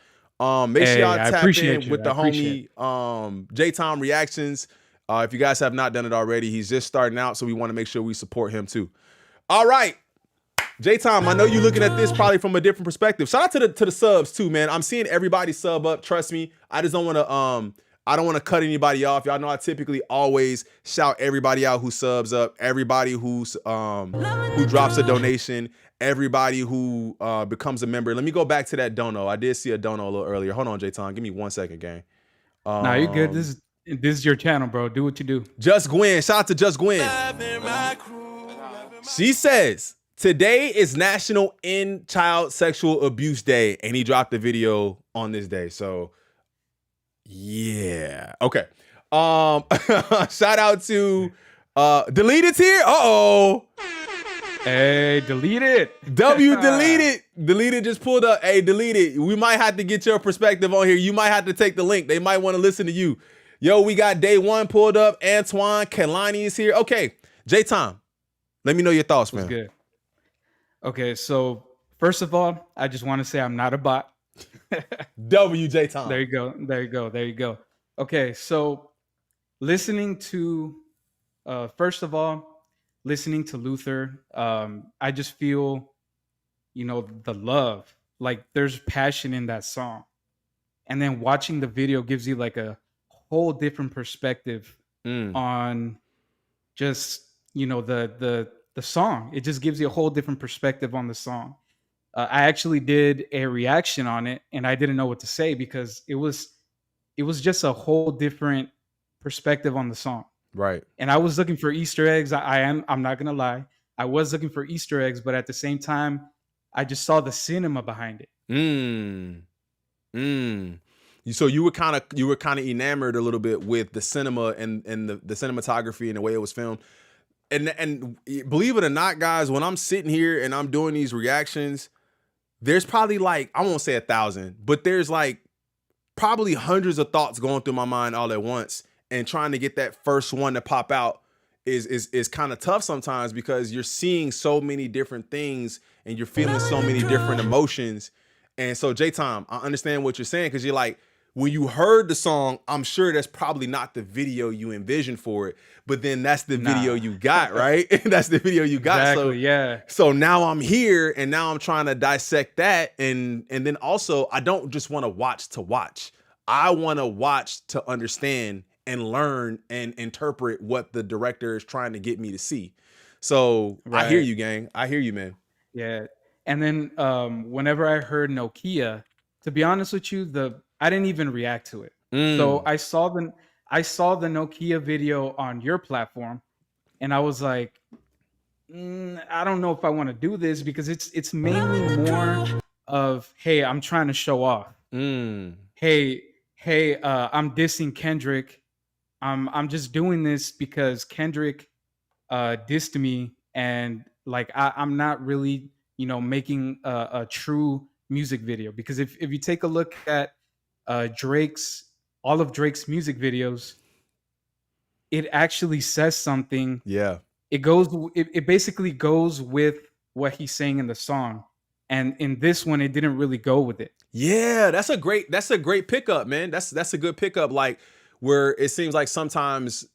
Speaker 1: Make sure y'all tap in with the homie J-Tom Reactions. If you guys have not done it already, he's just starting out, so we want to make sure we support him too. All right, J-Tom, I know you're looking at this probably from a different perspective. Shout out to the subs too, man. I'm seeing everybody sub up. Trust me, I just don't want to I don't want to cut anybody off. Y'all know I typically always shout everybody out who subs up, everybody who drops a donation, everybody who becomes a member. Let me go back to that dono. I did see a dono a little earlier. Hold on, J-Tom. Give me 1 second, gang.
Speaker 9: Nah, you're good. This is your channel, bro. Do what you do.
Speaker 1: Just Gwen. Shout out to Just Gwen. She says, today is National End Child Sexual Abuse Day, and he dropped the video on this day. So, yeah. Okay. Shout out to Deleted's here. Uh-oh.
Speaker 9: Hey, delete it.
Speaker 1: W deleted. Deleted just pulled up. Hey, deleted. We might have to get your perspective on here. You might have to take the link. They might want to listen to you. Yo, we got Day One pulled up. Antoine Kalani is here. Okay, J-Tom, let me know your thoughts, man.
Speaker 9: Good. Okay, so first of all, I just want to say I'm not a bot.
Speaker 1: W J-Tom.
Speaker 9: There you go. Okay, so listening to, first of all, listening to Luther, I just feel, the love. Like there's passion in that song. And then watching the video gives you like a whole different perspective on just the song. It just gives you a whole different perspective on the song. I actually did a reaction on it, and I didn't know what to say because it was just a whole different perspective on the song.
Speaker 1: Right.
Speaker 9: And I was looking for Easter eggs. I'm not gonna lie, I was looking for Easter eggs, but at the same time, I just saw the cinema behind it.
Speaker 1: So you were kind of enamored a little bit with the cinema and the cinematography and the way it was filmed. And believe it or not, guys, when I'm sitting here and I'm doing these reactions, there's probably like, I won't say 1,000, but there's like probably hundreds of thoughts going through my mind all at once, and trying to get that first one to pop out is kind of tough sometimes because you're seeing so many different things and you're feeling so many different emotions. And so J-Tom, I understand what you're saying, because you're like, when you heard the song, I'm sure that's probably not the video you envisioned for it, but then that's the video
Speaker 9: Nah.
Speaker 1: you got, right? That's the video you got.
Speaker 9: Exactly. Yeah.
Speaker 1: So now I'm here and now I'm trying to dissect that. And then also I don't just want to watch to watch. I want to watch to understand and learn and interpret what the director is trying to get me to see. So I hear
Speaker 9: Right.
Speaker 1: you, gang. I hear you, man.
Speaker 9: Yeah. And then whenever I heard Nokia, to be honest with you, I didn't even react to it. So
Speaker 1: Mm.
Speaker 9: I saw the Nokia video on your platform, and I was like, I don't know if I want to do this because it's mainly more of, hey, I'm trying to show off.
Speaker 1: Mm.
Speaker 9: Hey, I'm dissing Kendrick. I'm just doing this because Kendrick dissed me, and like I'm not really, making a true music video, because if you take a look at Drake's all of Drake's music videos, it actually says something.
Speaker 1: Yeah.
Speaker 9: It basically goes with what he's saying in the song, and in this one it didn't really go with it.
Speaker 1: Yeah, that's a great pickup, man. That's a good pickup. Like where it seems like sometimes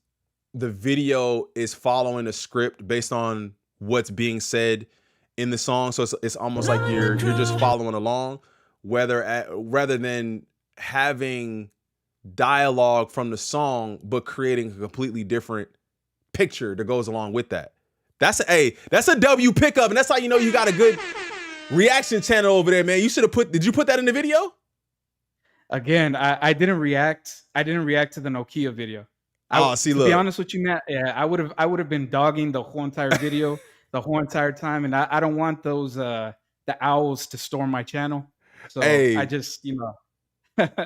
Speaker 1: the video is following a script based on what's being said in the song. So it's almost like you're just following along, rather than having dialogue from the song, but creating a completely different picture that goes along with that. That's a W pickup, and that's how you know you got a good reaction channel over there, man. You should have did you put that in the video?
Speaker 9: Again, I didn't react. I didn't react to the Nokia video.
Speaker 1: See,
Speaker 9: to
Speaker 1: look.
Speaker 9: be honest with you, Matt, yeah, I would have been dogging the whole entire video the whole entire time, and I don't want those the owls to storm my channel. So
Speaker 1: Hey.
Speaker 9: I just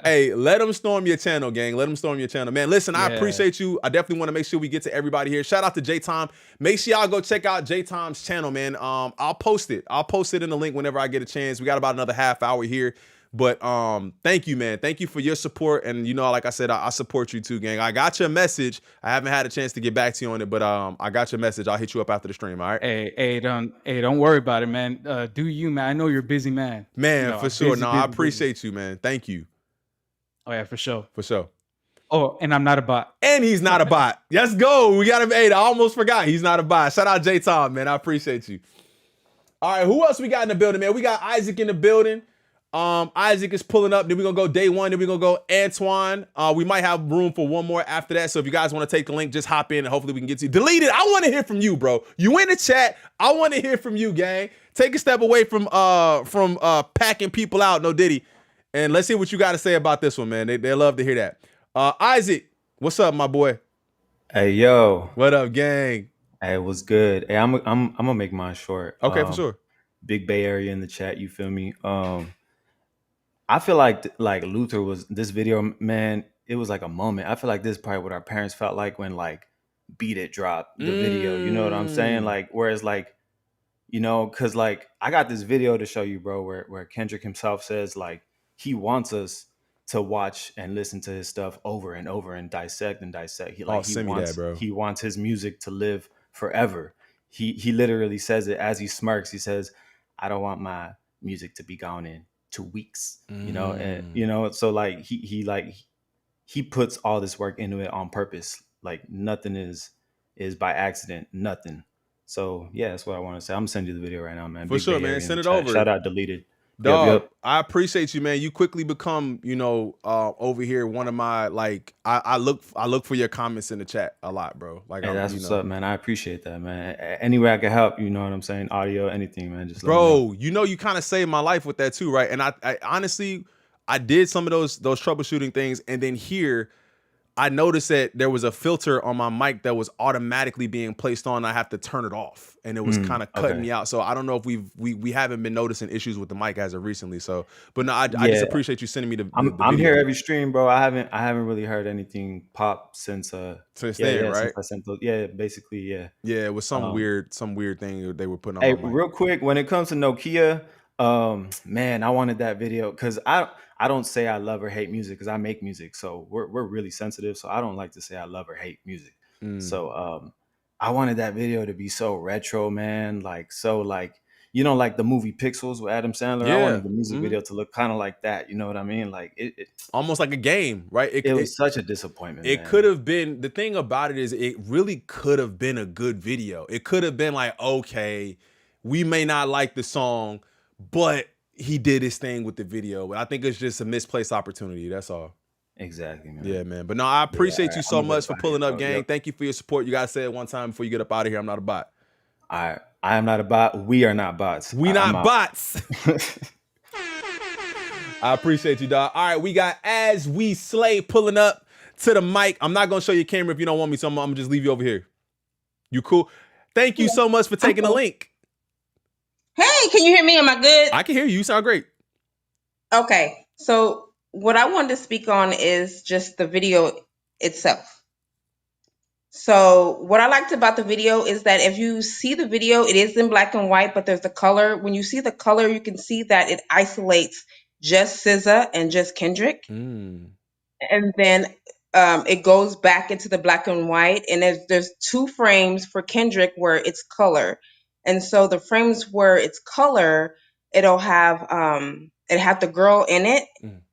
Speaker 1: Hey, let them storm your channel, gang. Let them storm your channel, man. Listen, I
Speaker 9: Yeah.
Speaker 1: appreciate you. I definitely want to make sure we get to everybody here. Shout out to J-Tom. Make sure y'all go check out J-Tom's channel, man. I'll post it. I'll post it in the link whenever I get a chance. We got about another half hour here. But thank you, man. Thank you for your support. And like I said, I support you too, gang. I got your message. I haven't had a chance to get back to you on it, but I got your message. I'll hit you up after the stream, all right?
Speaker 9: Hey, don't worry about it, man. Do you, man? I know you're a busy man.
Speaker 1: Man, for sure. No, I appreciate you, man. Thank you.
Speaker 9: Oh yeah, for sure.
Speaker 1: For sure.
Speaker 9: Oh, and I'm not a bot.
Speaker 1: And he's not a bot. Let's go. We got him. Hey, I almost forgot. He's not a bot. Shout out J-Tom, man. I appreciate you. All right, who else we got in the building, man? We got Isaac in the building. Isaac is pulling up. Then we're gonna go day one. Then we're gonna go Antoine. We might have room for one more after that. So if you guys want to take the link, just hop in and hopefully we can get to you. Delete it. I want to hear from you, bro. You in the chat. I want to hear from you, gang. Take a step away from packing people out, no Diddy. And let's see what you got to say about this one, man. They love to hear that. Isaac, what's up, my boy?
Speaker 10: Hey, yo.
Speaker 1: What up, gang?
Speaker 10: Hey, what's good? Hey, I'm gonna make mine short.
Speaker 1: Okay, for sure.
Speaker 10: Big Bay Area in the chat, you feel me? I feel like Luther was this video, man. It was like a moment. I feel like this is probably what our parents felt like when like Beat It dropped the video. You know what I'm saying? Like, whereas like, because like I got this video to show you, bro, where Kendrick himself says like he wants us to watch and listen to his stuff over and over and dissect and dissect. He wants his music to live forever. He literally says it as he smirks. He says, "I don't want my music to be gone in 2 weeks." And so like he puts all this work into it on purpose. Like nothing is by accident. Nothing. So yeah, that's what I want to say. I'm gonna send you the video right now, man.
Speaker 1: For sure, man. Send it over.
Speaker 10: Shout out Deleted.
Speaker 1: Dog, yep. I appreciate you, man. You quickly become, over here one of my like. I look for your comments in the chat a lot, bro. Like,
Speaker 10: hey, that's what's up, man. I appreciate that, man. Any way I can help, you know what I'm saying? Audio, anything, man. Just
Speaker 1: bro, you kind of saved my life with that too, right? And I honestly, I did some of those troubleshooting things, and then here, I noticed that there was a filter on my mic that was automatically being placed on. I have to turn it off, and it was kind of cutting me out. So I don't know if we haven't been noticing issues with the mic as of recently. So, but no, I just appreciate you sending me the
Speaker 10: I'm here every stream, bro. I haven't really heard anything pop since
Speaker 1: then, right?
Speaker 10: Since I sent those, basically, yeah.
Speaker 1: Yeah, it was some weird thing they were putting on.
Speaker 10: Hey, real quick, when it comes to Nokia, man, I wanted that video because I don't say I love or hate music because I make music. So we're really sensitive. So I don't like to say I love or hate music. So I wanted that video to be so retro, man. Like, so like, you know, like the movie Pixels with Adam Sandler. I
Speaker 1: Yeah.
Speaker 10: wanted the music video to look kind of like that. You know what I mean? Like
Speaker 1: Almost like a game, right?
Speaker 10: it was such a disappointment,
Speaker 1: It could
Speaker 10: man.
Speaker 1: have been, the thing about it is it really could have been a good video. It could have been like, okay, we may not like the song, but he did his thing with the video. But I think it's just a misplaced opportunity. That's all.
Speaker 10: Exactly, man.
Speaker 1: Yeah, man. But no, I
Speaker 10: Yeah, all
Speaker 1: appreciate you
Speaker 10: right,
Speaker 1: so
Speaker 10: I'm gonna
Speaker 1: much
Speaker 10: get
Speaker 1: for
Speaker 10: up out of
Speaker 1: pulling
Speaker 10: here,
Speaker 1: up,
Speaker 10: bro.
Speaker 1: gang.
Speaker 10: Yep.
Speaker 1: Thank you for your support. You gotta say it one time before you get up out of here. I'm not a bot.
Speaker 10: I am not a bot. We are not bots.
Speaker 1: We
Speaker 10: I'm
Speaker 1: not
Speaker 10: out.
Speaker 1: bots. I appreciate you, dog. All right, we got As We Slay pulling up to the mic. I'm not gonna show you camera if you don't want me, so I'm gonna just leave you over here. You cool? Thank you so much for taking the link.
Speaker 11: Hey, can you hear me? Am I good?
Speaker 1: I can hear you. You sound great.
Speaker 11: Okay. So what I wanted to speak on is just the video itself. So what I liked about the video is that if you see the video, it is in black and white, but there's the color. When you see the color, you can see that it isolates just SZA and just Kendrick. And then it goes back into the black and white, and there's 2 frames for Kendrick where it's color. And so the frames where it's color, it'll have the girl in it.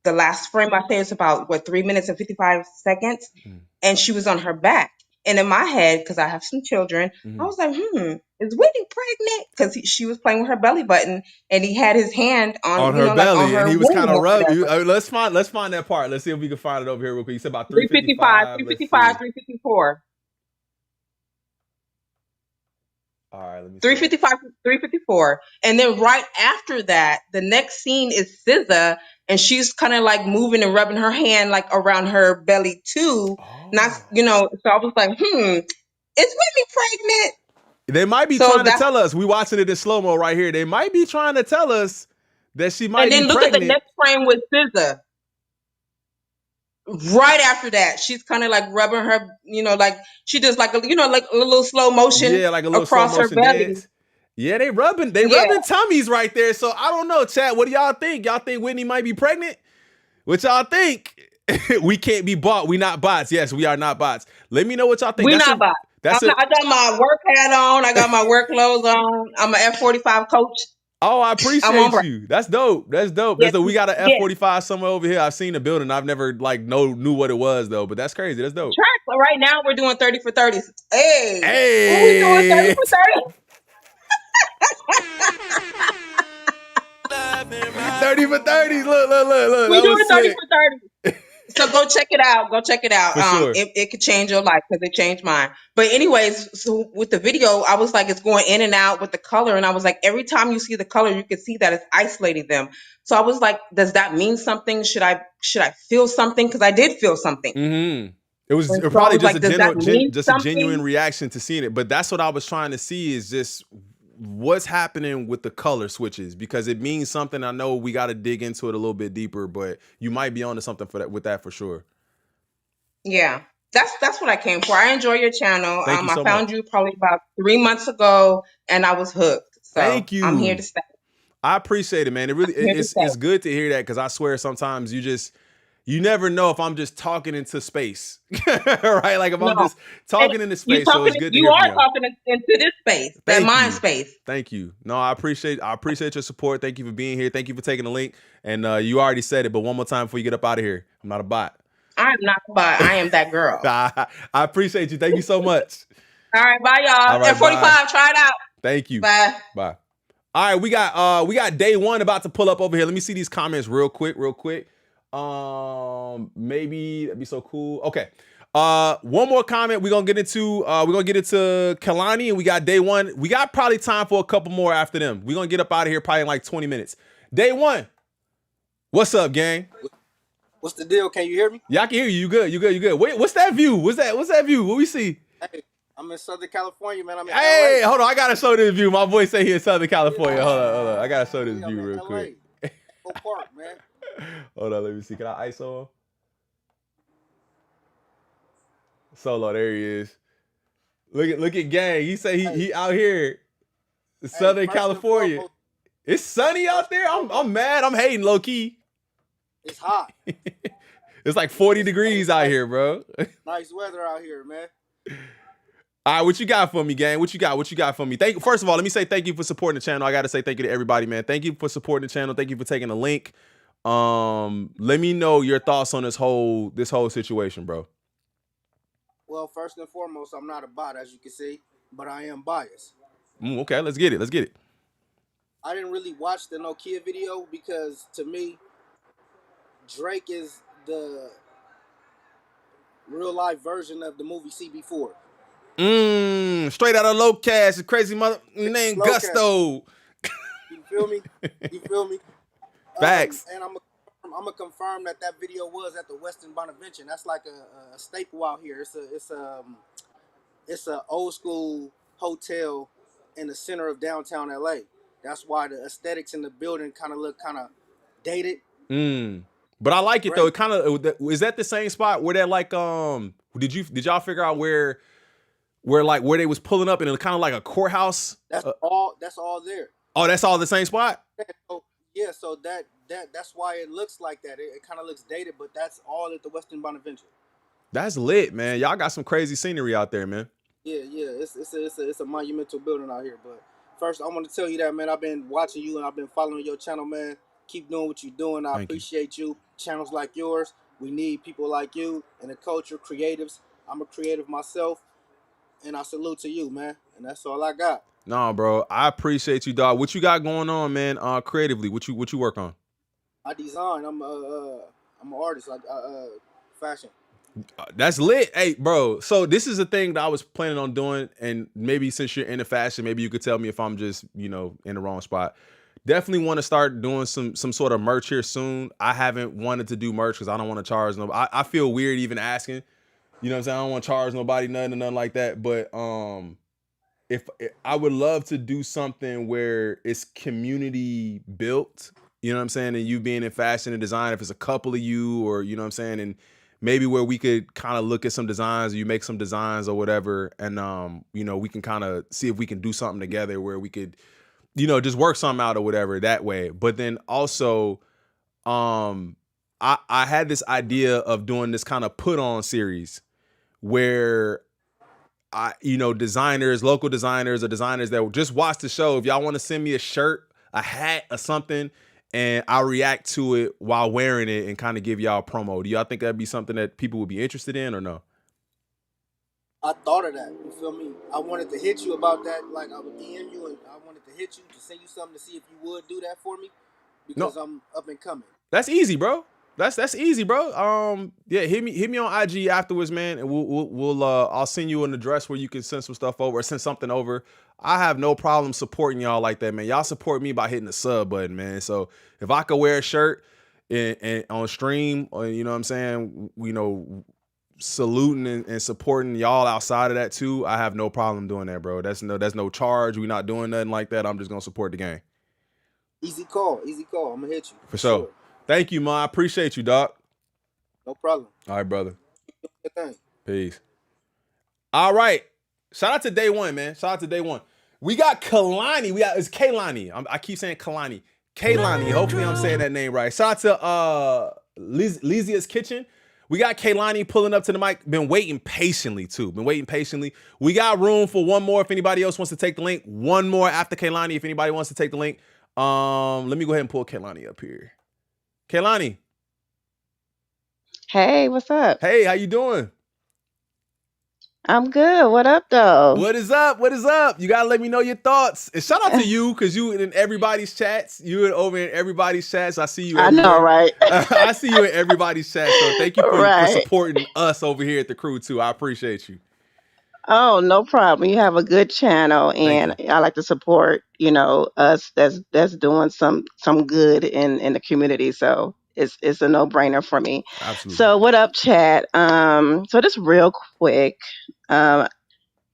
Speaker 11: The last frame I say is about 3 minutes and 55 seconds, and she was on her back. And in my head, because I have some children, I was like, is Whitney pregnant? Because she was playing with her belly button, and he had his hand on
Speaker 1: her
Speaker 11: like on
Speaker 1: belly,
Speaker 11: her
Speaker 1: and he was
Speaker 11: womb
Speaker 1: kind of
Speaker 11: or
Speaker 1: rubbing.
Speaker 11: whatever.
Speaker 1: Let's find that part. Let's see if we can find it over here real quick. You said about
Speaker 11: 355,
Speaker 1: 355. Let's see.
Speaker 11: 354.
Speaker 1: All right, let me see.
Speaker 11: 355, 354. And then right after that, the next scene is SZA, and she's kind of like moving and rubbing her hand like around her belly too. Not, so I was like, is Whitney pregnant?
Speaker 1: They might be trying to tell us. We watching it in slow-mo right here. They might be trying to tell us that she might be pregnant.
Speaker 11: And then look at the next frame with SZA. Right after that, she's kind of like rubbing her, like she does like a little slow motion.
Speaker 1: Yeah, like a little
Speaker 11: across
Speaker 1: slow motion
Speaker 11: her belly.
Speaker 1: dance. Yeah, they rubbing tummies right there. So I don't know, chat. What do y'all think? Y'all think Whitney might be pregnant? What y'all think? We can't be bought. We not bots. Yes, we are not bots. Let me know what y'all think.
Speaker 11: We not bots. I got my work hat on. I got my work clothes on. I'm an F45 coach.
Speaker 1: Oh, I appreciate you. That's dope. That's dope.
Speaker 11: Yes,
Speaker 1: We got an F45 somewhere over here. I've seen the building. I've never knew what it was though. But that's crazy. That's dope.
Speaker 11: Track. Right now we're doing 30 for 30s. Hey. What we doing 30 for 30?
Speaker 1: 30 for 30s. Look.
Speaker 11: We're doing 30 for 30. So go check it out. Go check it out.
Speaker 1: For sure.
Speaker 11: It could change your life because it changed mine. But anyways, so with the video, I was like, it's going in and out with the color. And I was like, every time you see the color, you can see that it's isolating them. So I was like, does that mean something? Should I feel something? Because I did feel something.
Speaker 1: It was
Speaker 11: so
Speaker 1: probably
Speaker 11: was
Speaker 1: just a genuine reaction to seeing it. But that's what I was trying to see is just what's happening with the color switches, because it means something. I know we got to dig into it a little bit deeper, but you might be onto something with that for sure.
Speaker 11: Yeah, that's what I came for. I enjoy your channel.
Speaker 1: Thank you so
Speaker 11: I found
Speaker 1: much.
Speaker 11: you probably about 3 months ago, and I was hooked. So
Speaker 1: thank you.
Speaker 11: I'm here to stay.
Speaker 1: I appreciate it, man. It really it's good to hear that, because I swear sometimes you never know if I'm just talking into space, right? Like if I'm just talking into space, so it's good to hear from you.
Speaker 11: You are talking into this space, that mind space.
Speaker 1: Thank you. No, I appreciate your support. Thank you for being here. Thank you for taking the link. And you already said it, but one more time before you get up out of here. I'm not a bot.
Speaker 11: I am not a bot. I am that girl.
Speaker 1: I appreciate you. Thank you so much.
Speaker 11: All right, bye y'all.
Speaker 1: All right,
Speaker 11: F45,
Speaker 1: bye.
Speaker 11: try it out.
Speaker 1: Thank you.
Speaker 11: Bye.
Speaker 1: Bye. All right, we got Day One about to pull up over here. Let me see these comments real quick. Maybe that'd be so cool. Okay. One more comment we're gonna get into Kalani, and we got Day One. We got probably time for a couple more after them. We're gonna get up out of here probably in like 20 minutes. Day One, what's up, gang?
Speaker 12: What's the deal? Can you hear me?
Speaker 1: Yeah, I can hear you. You good. Wait, what's that view? What's that view? What we see?
Speaker 12: Hey, I'm in Southern California, man. I'm in
Speaker 1: Hey,
Speaker 12: LA.
Speaker 1: hold on. I gotta show this view. My boy say he in Southern California. Hold on. I gotta show this view real quick.
Speaker 12: Go park, man.
Speaker 1: Hold on, let me see. Can I ISO him? Solo, there he is. Look at gang. He say he out here, Southern California. It's sunny out there. I'm mad. I'm hating low key.
Speaker 12: It's hot.
Speaker 1: It's like 40 degrees out here, bro.
Speaker 12: Nice weather out here, man.
Speaker 1: All right, what you got for me, gang? What you got? What you got for me? First of all, let me say thank you for supporting the channel. I got to say thank you to everybody, man. Thank you for supporting the channel. Thank you for taking the link. Let me know your thoughts on this whole situation, bro.
Speaker 12: Well, first and foremost, I'm not a bot, as you can see, but I am biased.
Speaker 1: Okay, let's get it. Let's get it.
Speaker 12: I didn't really watch the Nokia video because, to me, Drake is the real life version of the movie CB4.
Speaker 1: Straight out of low cash, a crazy mother named
Speaker 12: Slow cat.
Speaker 1: Gusto.
Speaker 12: You feel me? You feel me?
Speaker 1: Facts.
Speaker 12: And I'm gonna confirm that video was at the Westin Bonaventure. That's like a staple out here. It's a old school hotel in the center of downtown LA. That's why the aesthetics in the building kind of look kind of dated.
Speaker 1: But I like it though.
Speaker 12: Great.
Speaker 1: It kind of is that the same spot where that like did y'all figure out where they was pulling up and it was kind of like a courthouse?
Speaker 12: That's all there.
Speaker 1: Oh, that's all the same spot?
Speaker 12: Yeah, so that's why it looks like that. It kind of looks dated, but that's all at the Westin Bonaventure.
Speaker 1: That's lit, man. Y'all got some crazy scenery out there, man.
Speaker 12: Yeah, it's a monumental building out here. But first, I want to tell you that, man, I've been watching you and I've been following your channel, man. Keep doing what you're doing. I appreciate you. Channels like yours, we need people like you in the culture, creatives. I'm a creative myself, and I salute to you, man. And that's all I got.
Speaker 1: Nah, bro, I appreciate you, dog. What you got going on, man? Creatively, what you work on?
Speaker 12: I design. I'm an artist. Fashion.
Speaker 1: That's lit. Hey, bro. So this is a thing that I was planning on doing, and maybe since you're into fashion, maybe you could tell me if I'm just, in the wrong spot. Definitely want to start doing some sort of merch here soon. I haven't wanted to do merch because I don't want to charge nobody. I feel weird even asking. You know what I'm saying? I don't want to charge nobody nothing like that. But if I would love to do something where it's community built, you know what I'm saying? And you being in fashion and design, if it's a couple of you or, you know what I'm saying? And maybe where we could kind of look at some designs, or you make some designs or whatever. And, we can kind of see if we can do something together where we could, just work something out or whatever that way. But then also, I had this idea of doing this kind of put on series where designers, local designers or designers that just watch the show, if y'all want to send me a shirt, a hat or something, and I'll react to it while wearing it and kind of give y'all a promo. Do y'all think that'd be something that people would be interested in or no?
Speaker 12: I thought of that. You feel me? I wanted to hit you about that. Like, I would DM you and I wanted to hit you to send you something to see if you would do that for me because I'm up and coming.
Speaker 1: That's easy, bro. That's easy, bro. Yeah, hit me on IG afterwards, man, and we'll I'll send you an address where you can send some stuff over or send something over. I have no problem supporting y'all like that, man. Y'all support me by hitting the sub button, man. So if I could wear a shirt and on stream, or you know what I'm saying, saluting and supporting y'all outside of that too, I have no problem doing that, bro. That's no charge. We're not doing nothing like that. I'm just gonna support the game.
Speaker 12: Easy call. I'm gonna hit you.
Speaker 1: For sure. Thank you, man. I appreciate you, doc.
Speaker 12: No problem.
Speaker 1: All right, brother.
Speaker 12: Good thing.
Speaker 1: Peace. All right. Shout out to Day One, man. Shout out to Day One. We got Kalani. It's Kaylani. I keep saying Kalani. Kaylani. Hopefully I'm saying that name right. Shout out to Lizia's Kitchen. We got Kaylani pulling up to the mic. Been waiting patiently, too. We got room for one more if anybody else wants to take the link. One more after Kaylani if anybody wants to take the link. Let me go ahead and pull Kaylani up here. Kaylani.
Speaker 13: Hey, what's up?
Speaker 1: Hey, how you doing?
Speaker 13: I'm good. What up, though?
Speaker 1: What is up? What is up? You gotta let me know your thoughts. And shout out to you, because you in everybody's chats. You over in everybody's chats. I see you everywhere.
Speaker 13: I know, right?
Speaker 1: I see you in everybody's chat. So thank you for supporting us over here at the crew too. I appreciate you.
Speaker 13: Oh, no problem. You have a good channel, and I like to support, us that's doing some good in the community. So it's a no-brainer for me.
Speaker 1: Absolutely.
Speaker 13: So what up, chat? So just real quick, I'm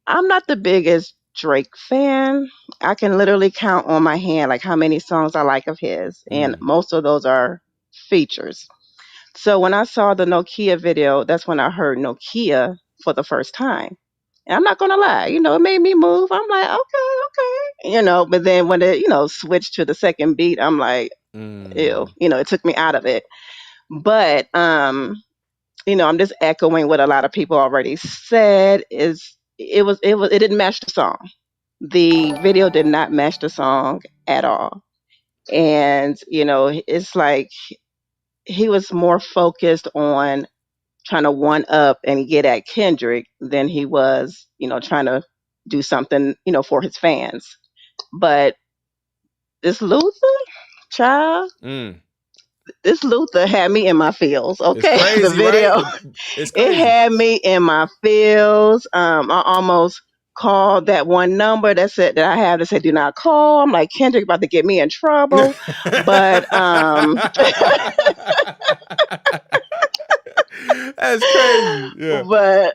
Speaker 13: not the biggest Drake fan. I can literally count on my hand like how many songs I like of his, and most of those are features. So when I saw the Nokia video, that's when I heard Nokia for the first time. And I'm not gonna lie, it made me move. I'm like, okay. But then when it, switched to the second beat, I'm like, ew, it took me out of it. But I'm just echoing what a lot of people already said is it didn't match the song. The video did not match the song at all. And, it's like he was more focused on trying to one up and get at Kendrick than he was, trying to do something, for his fans. But this Luther, child,
Speaker 1: Mm.
Speaker 13: this Luther had me in my feels.
Speaker 1: It's
Speaker 13: Okay, the
Speaker 1: crazy, right?
Speaker 13: video,
Speaker 1: It's
Speaker 13: it
Speaker 1: crazy.
Speaker 13: had me in my feels. I almost called that one number that I have that said do not call. I'm like, Kendrick about to get me in trouble. But
Speaker 1: That's crazy. Yeah.
Speaker 13: but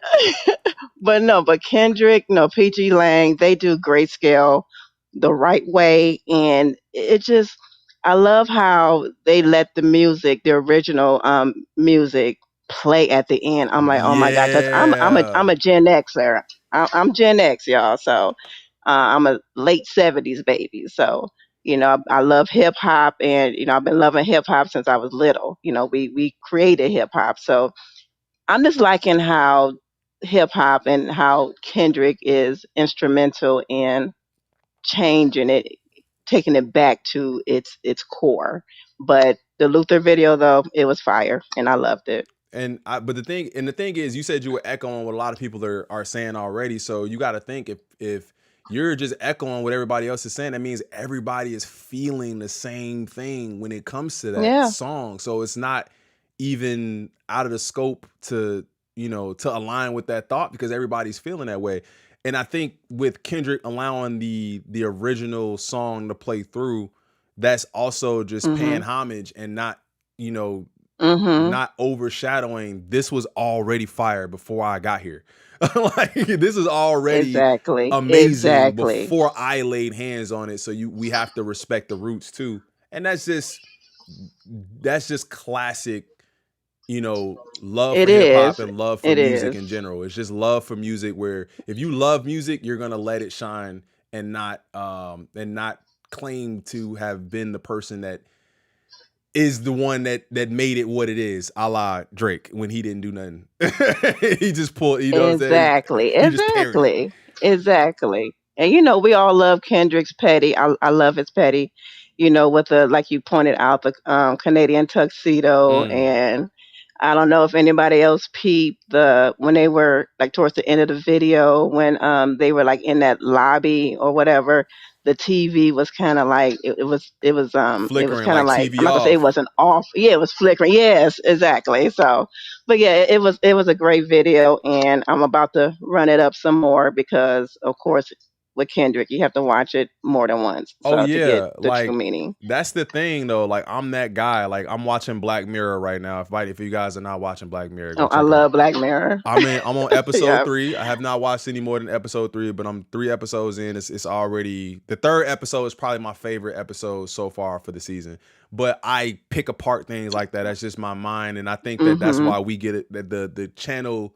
Speaker 13: but Kendrick, no, PG Lang, they do grayscale the right way, and it just, I love how they let the music, the original music, play at the end. I'm like, oh my god, because
Speaker 1: Yeah.
Speaker 13: I'm a Gen Xer. I'm Gen X, y'all. So I'm a late '70s baby. So I love hip hop, and I've been loving hip hop since I was little. We created hip hop, so I'm just liking how hip hop and how Kendrick is instrumental in changing it, taking it back to its core. But the Luther video, though, it was fire, and I loved it.
Speaker 1: But the thing is, you said you were echoing what a lot of people are saying already. So you got to think, if you're just echoing what everybody else is saying, that means everybody is feeling the same thing when it comes to that
Speaker 13: Yeah.
Speaker 1: song. So it's not even out of the scope to to align with that thought, because everybody's feeling that way. And I think with Kendrick allowing the original song to play through, that's also just paying
Speaker 13: Mhm.
Speaker 1: homage and not you know
Speaker 13: Mhm.
Speaker 1: not overshadowing, this was already fire before I got here. Like, this is already
Speaker 13: Exactly.
Speaker 1: amazing
Speaker 13: Exactly.
Speaker 1: before I laid hands on it. So we have to respect the roots too. And that's just classic, love
Speaker 13: It
Speaker 1: for hip hop
Speaker 13: is.
Speaker 1: and love for
Speaker 13: It
Speaker 1: music
Speaker 13: is.
Speaker 1: in general. It's just love for music, where if you love music, you're gonna let it shine, and not claim to have been the person that is the one that made it what it is, a la Drake, when he didn't do nothing. He just pulled, you know what I'm saying?
Speaker 13: Exactly.
Speaker 1: He just tearing it.
Speaker 13: Exactly. Exactly. And we all love Kendrick's Petty. I love his Petty. With the, like you pointed out, the Canadian tuxedo.
Speaker 1: Mm.
Speaker 13: And I don't know if anybody else peeped the when they were like towards the end of the video, when they were like in that lobby or whatever. The TV was kind of like it was
Speaker 1: Flickering
Speaker 13: kind of
Speaker 1: like
Speaker 13: like, I'm
Speaker 1: TV
Speaker 13: not gonna say it
Speaker 1: off.
Speaker 13: wasn't off. Yeah, it was flickering. Yes, exactly. So, but yeah, it was a great video, and I'm about to run it up some more because, of course, with Kendrick, you have to watch it more than once,
Speaker 1: Oh
Speaker 13: so to get
Speaker 1: yeah,
Speaker 13: the true
Speaker 1: like
Speaker 13: meaning.
Speaker 1: that's the thing though. Like, I'm that guy. Like, I'm watching Black Mirror right now. If you guys are not watching Black Mirror,
Speaker 13: Oh,
Speaker 1: go
Speaker 13: I
Speaker 1: check it out.
Speaker 13: love Black Mirror.
Speaker 1: I'm on episode
Speaker 13: Yeah.
Speaker 1: 3. I have not watched any more than episode 3, but I'm 3 episodes in. It's already, the third episode is probably my favorite episode so far for the season. But I pick apart things like that. That's just my mind, and I think that that's
Speaker 13: Mhm.
Speaker 1: why we get it. That the channel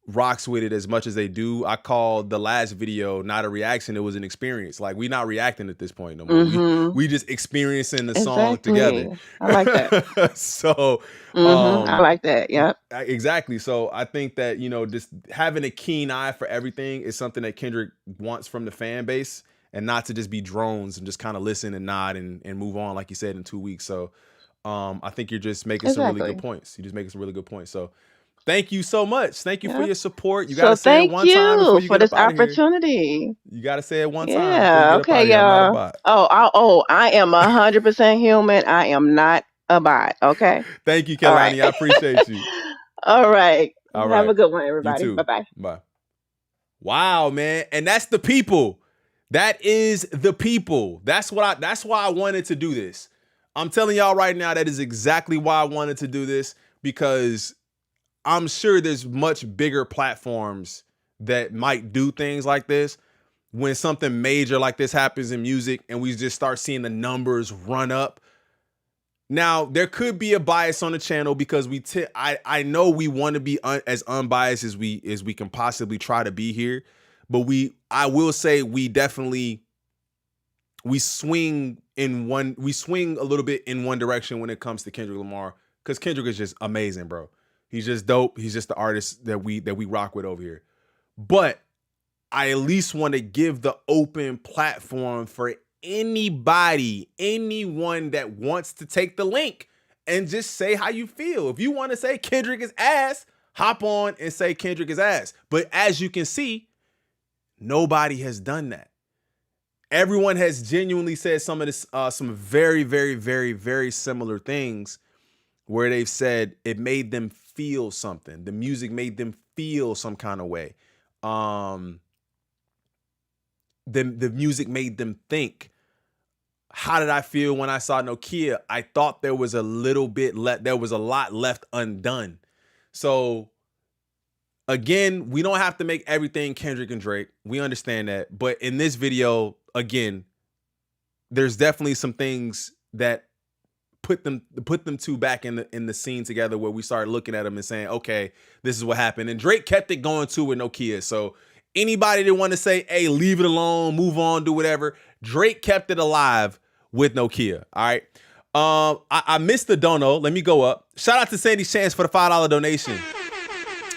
Speaker 1: rocks with it as much as they do. I called the last video not a reaction; it was an experience. Like, we not reacting at this point no more.
Speaker 13: Mhm.
Speaker 1: We just experiencing the song together.
Speaker 13: Exactly. I like that.
Speaker 1: So,
Speaker 13: Mhm. I like that. Yep.
Speaker 1: exactly. So I think that, just having a keen eye for everything is something that Kendrick wants from the fan base, and not to just be drones and just kind of listen and nod and move on, like you said, in 2 weeks. So I think you're just making some really good
Speaker 13: Exactly.
Speaker 1: points. You just making some really good points. So thank you so much. Thank you for
Speaker 13: Yep.
Speaker 1: your support. You got to
Speaker 13: So
Speaker 1: say it
Speaker 13: thank
Speaker 1: one time before
Speaker 13: you
Speaker 1: you
Speaker 13: for
Speaker 1: get up
Speaker 13: this
Speaker 1: out of here.
Speaker 13: opportunity.
Speaker 1: You got to say it one time before you
Speaker 13: Yeah.
Speaker 1: get up out
Speaker 13: Okay,
Speaker 1: of here. I'm not a
Speaker 13: y'all.
Speaker 1: bot.
Speaker 13: I am 100% human. I am not a bot. Okay.
Speaker 1: Thank you,
Speaker 13: All right.
Speaker 1: Kelani. I appreciate you.
Speaker 13: All right.
Speaker 1: All
Speaker 13: Have
Speaker 1: right.
Speaker 13: a good one,
Speaker 1: You
Speaker 13: everybody. Bye
Speaker 1: too.
Speaker 13: bye.
Speaker 1: Bye. Wow, man. And that's the people. That is the people. That's why I wanted to do this. I'm telling y'all right now, that is exactly why I wanted to do this, because I'm sure there's much bigger platforms that might do things like this. When something major like this happens in music and we just start seeing the numbers run up. Now, there could be a bias on the channel, because I know we want to be as unbiased as we can possibly try to be here, but I will say we definitely we swing a little bit in one direction when it comes to Kendrick Lamar, because Kendrick is just amazing, bro. He's just dope. He's just the artist that we rock with over here. But I at least want to give the open platform for anybody, anyone that wants to take the link and just say how you feel. If you want to say Kendrick is ass, hop on and say Kendrick is ass. But as you can see, nobody has done that. Everyone has genuinely said some of this, some very, very, very, very similar things where they've said it made them feel something. The music made them feel some kind of way. The music made them think. How did I feel when I saw Nokia? I thought there was a little bit there was a lot left undone. So again, we don't have to make everything Kendrick and Drake. We understand that. But in this video, again, there's definitely some things that put them two back in the scene together, where we started looking at them and saying, okay, this is what happened. And Drake kept it going too with Nokia. So anybody that want to say, hey, leave it alone, move on, do whatever, Drake kept it alive with Nokia. All right. I missed the dono. Let me go up. Shout out to Sandy Chance for the $5 donation.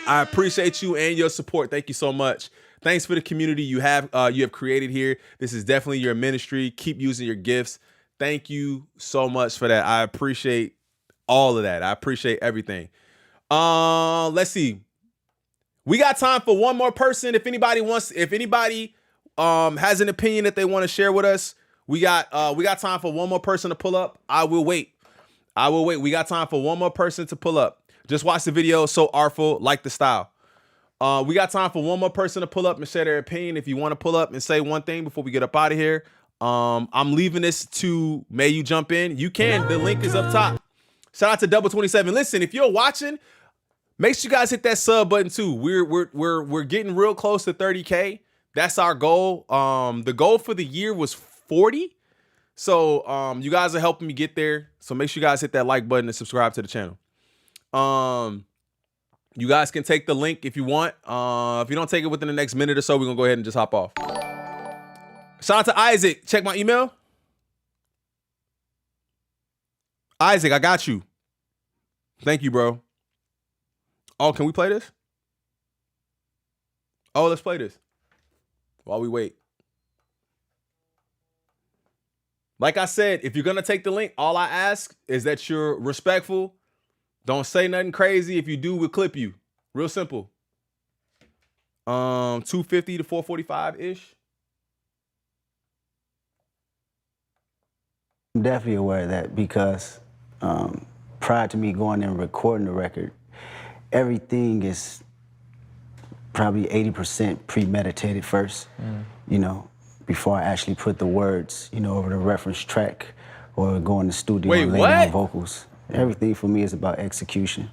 Speaker 1: I appreciate you and your support. Thank you so much. Thanks for the community you have created here. This is definitely your ministry. Keep using your gifts. Thank you so much for that. I appreciate all of that. I appreciate everything. Let's see. We got time for one more person. If anybody has an opinion that they want to share with us, we got time for one more person to pull up. I will wait. We got time for one more person to pull up. Just watch the video. So artful, like the style. We got time for one more person to pull up and share their opinion. If you want to pull up and say one thing before we get up out of here, I'm leaving this to May you jump in. You can. The link is up top. Shout out to Double 27. Listen, if you're watching, make sure you guys hit that sub button too. We're getting real close to 30K. That's our goal. The goal for the year was 40. So you guys are helping me get there. So make sure you guys hit that like button and subscribe to the channel. You guys can take the link if you want. If you don't take it within the next minute or so, we're gonna go ahead and just hop off. Shout out to Isaac. Check my email. Isaac, I got you. Thank you, bro. Oh, can we play this? Oh, let's play this while we wait. Like I said, if you're going to take the link, all I ask is that you're respectful. Don't say nothing crazy. If you do, we'll clip you. Real simple. 250 to 445-ish.
Speaker 14: I'm definitely aware of that because prior to me going and recording the record, everything is probably 80% premeditated first, you know, before I actually put the words, you know, over the reference track or go in the studio and lay down vocals. Everything for me is about execution.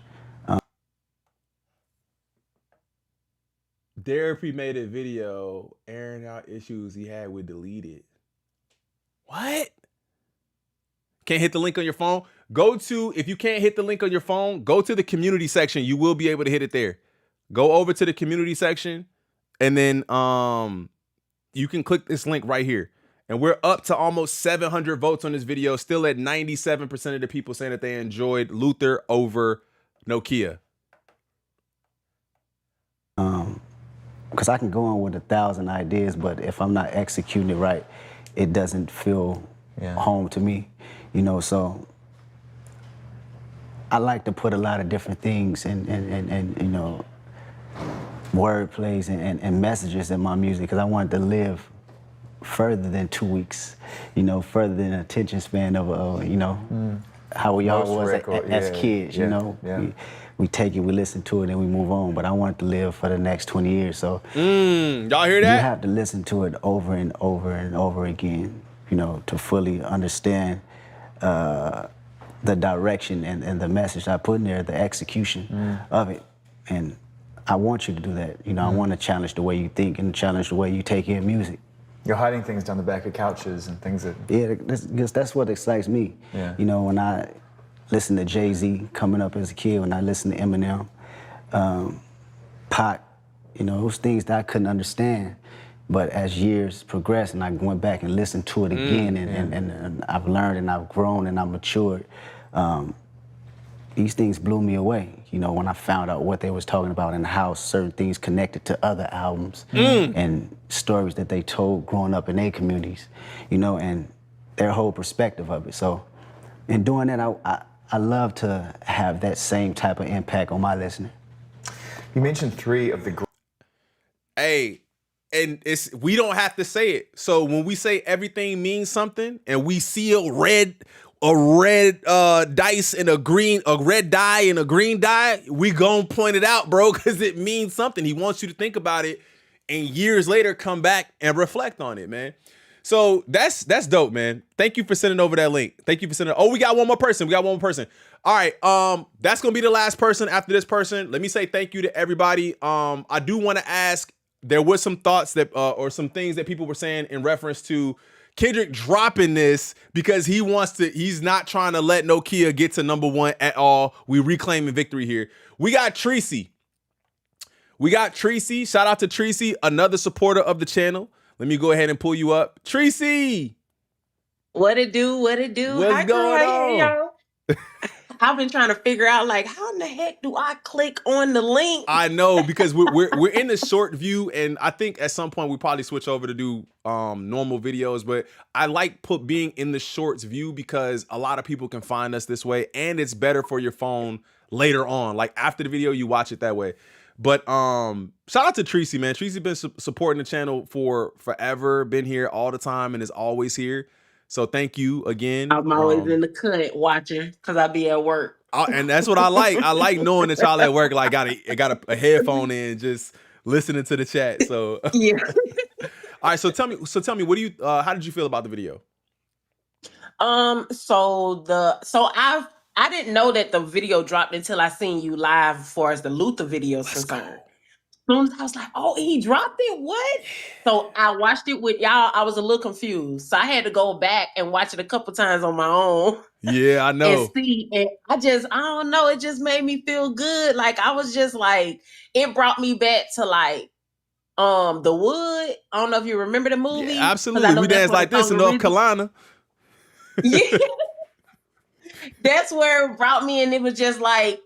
Speaker 1: Therapy made a video airing out issues he had with Deleted. What? Can't hit the link on your phone? If you can't hit the link on your phone, go to the community section. You will be able to hit it there. Go over to the community section, and then you can click this link right here. And we're up to almost 700 votes on this video, still at 97% of the people saying that they enjoyed Luther over Nokia.
Speaker 14: Because I can go on with 1,000 ideas, but if I'm not executing it right, it doesn't feel home to me, you know. So I like to put a lot of different things and you know, word plays and messages in my music, because I want it to live further than 2 weeks, you know, further than attention span of you know, how we all was as kids, you know. We take it, we listen to it, and we move on. But I want it to live for the next 20 years. So
Speaker 1: y'all hear that?
Speaker 14: You have to listen to it over and over and over again, you know, to fully understand the direction and the message I put in there, the execution of it. And I want you to do that. You know, I want to challenge the way you think and challenge the way you take in music.
Speaker 15: You're hiding things down the back of couches and things that...
Speaker 14: Yeah, that's what excites me.
Speaker 15: Yeah.
Speaker 14: You know, when I listen to Jay-Z coming up as a kid, when I listen to Eminem, Pac, you know, those things that I couldn't understand. But as years progressed and I went back and listened to it again, and I've learned and I've grown and I've matured, these things blew me away. You know, when I found out what they was talking about and how certain things connected to other albums and stories that they told growing up in their communities, you know, and their whole perspective of it. So in doing that, I love to have that same type of impact on my listener.
Speaker 15: You mentioned 3 of the
Speaker 1: Hey, and we don't have to say it. So when we say everything means something, and we see a red dice and a red die and a green die, we gonna point it out, bro, because it means something. He wants you to think about it, and years later come back and reflect on it, man. So that's dope, man. Thank you for sending over that link. Thank you for sending. Oh, we got one more person. All right. That's gonna be the last person. After this person, let me say thank you to everybody. I do want to ask. There was some thoughts that or some things that people were saying in reference to Kendrick dropping this because he's not trying to let Nokia get to #1 at all. We reclaiming victory here. We got Tracy. Shout out to Tracy, another supporter of the channel. Let me go ahead and pull you up. Tracy.
Speaker 16: What it do?
Speaker 1: What's
Speaker 16: Hi,
Speaker 1: going
Speaker 16: girl. Hey,
Speaker 1: on?
Speaker 16: y'all. I've been trying to figure out, like, how in the heck do I click on the link?
Speaker 1: I know, because we're in the short view, and I think at some point we probably switch over to do normal videos, but I like being in the shorts view because a lot of people can find us this way, and it's better for your phone later on. Like after the video, you watch it that way. But shout out to Tracy, man. Tracy's been supporting the channel for forever, been here all the time, and is always here. So thank you again.
Speaker 16: I'm always in the cut watching because I be at work.
Speaker 1: And that's what I like. I like knowing that y'all at work, like got a headphone in, just listening to the chat. So
Speaker 16: yeah.
Speaker 1: All right. So tell me, what do you? How did you feel about the video?
Speaker 16: I didn't know that the video dropped until I seen you live as far as the Luther video is concerned. Soon as I was like, oh, he dropped it? What? So I watched it with y'all. I was a little confused. So I had to go back and watch it a couple times on my own.
Speaker 1: Yeah, I know.
Speaker 16: And see, and I don't know, it just made me feel good. Like I was just like, it brought me back to like The Wood. I don't know if you remember the movie.
Speaker 1: Yeah, absolutely. We danced like this in North Carolina.
Speaker 16: Yeah. That's where it brought me, and it was just like,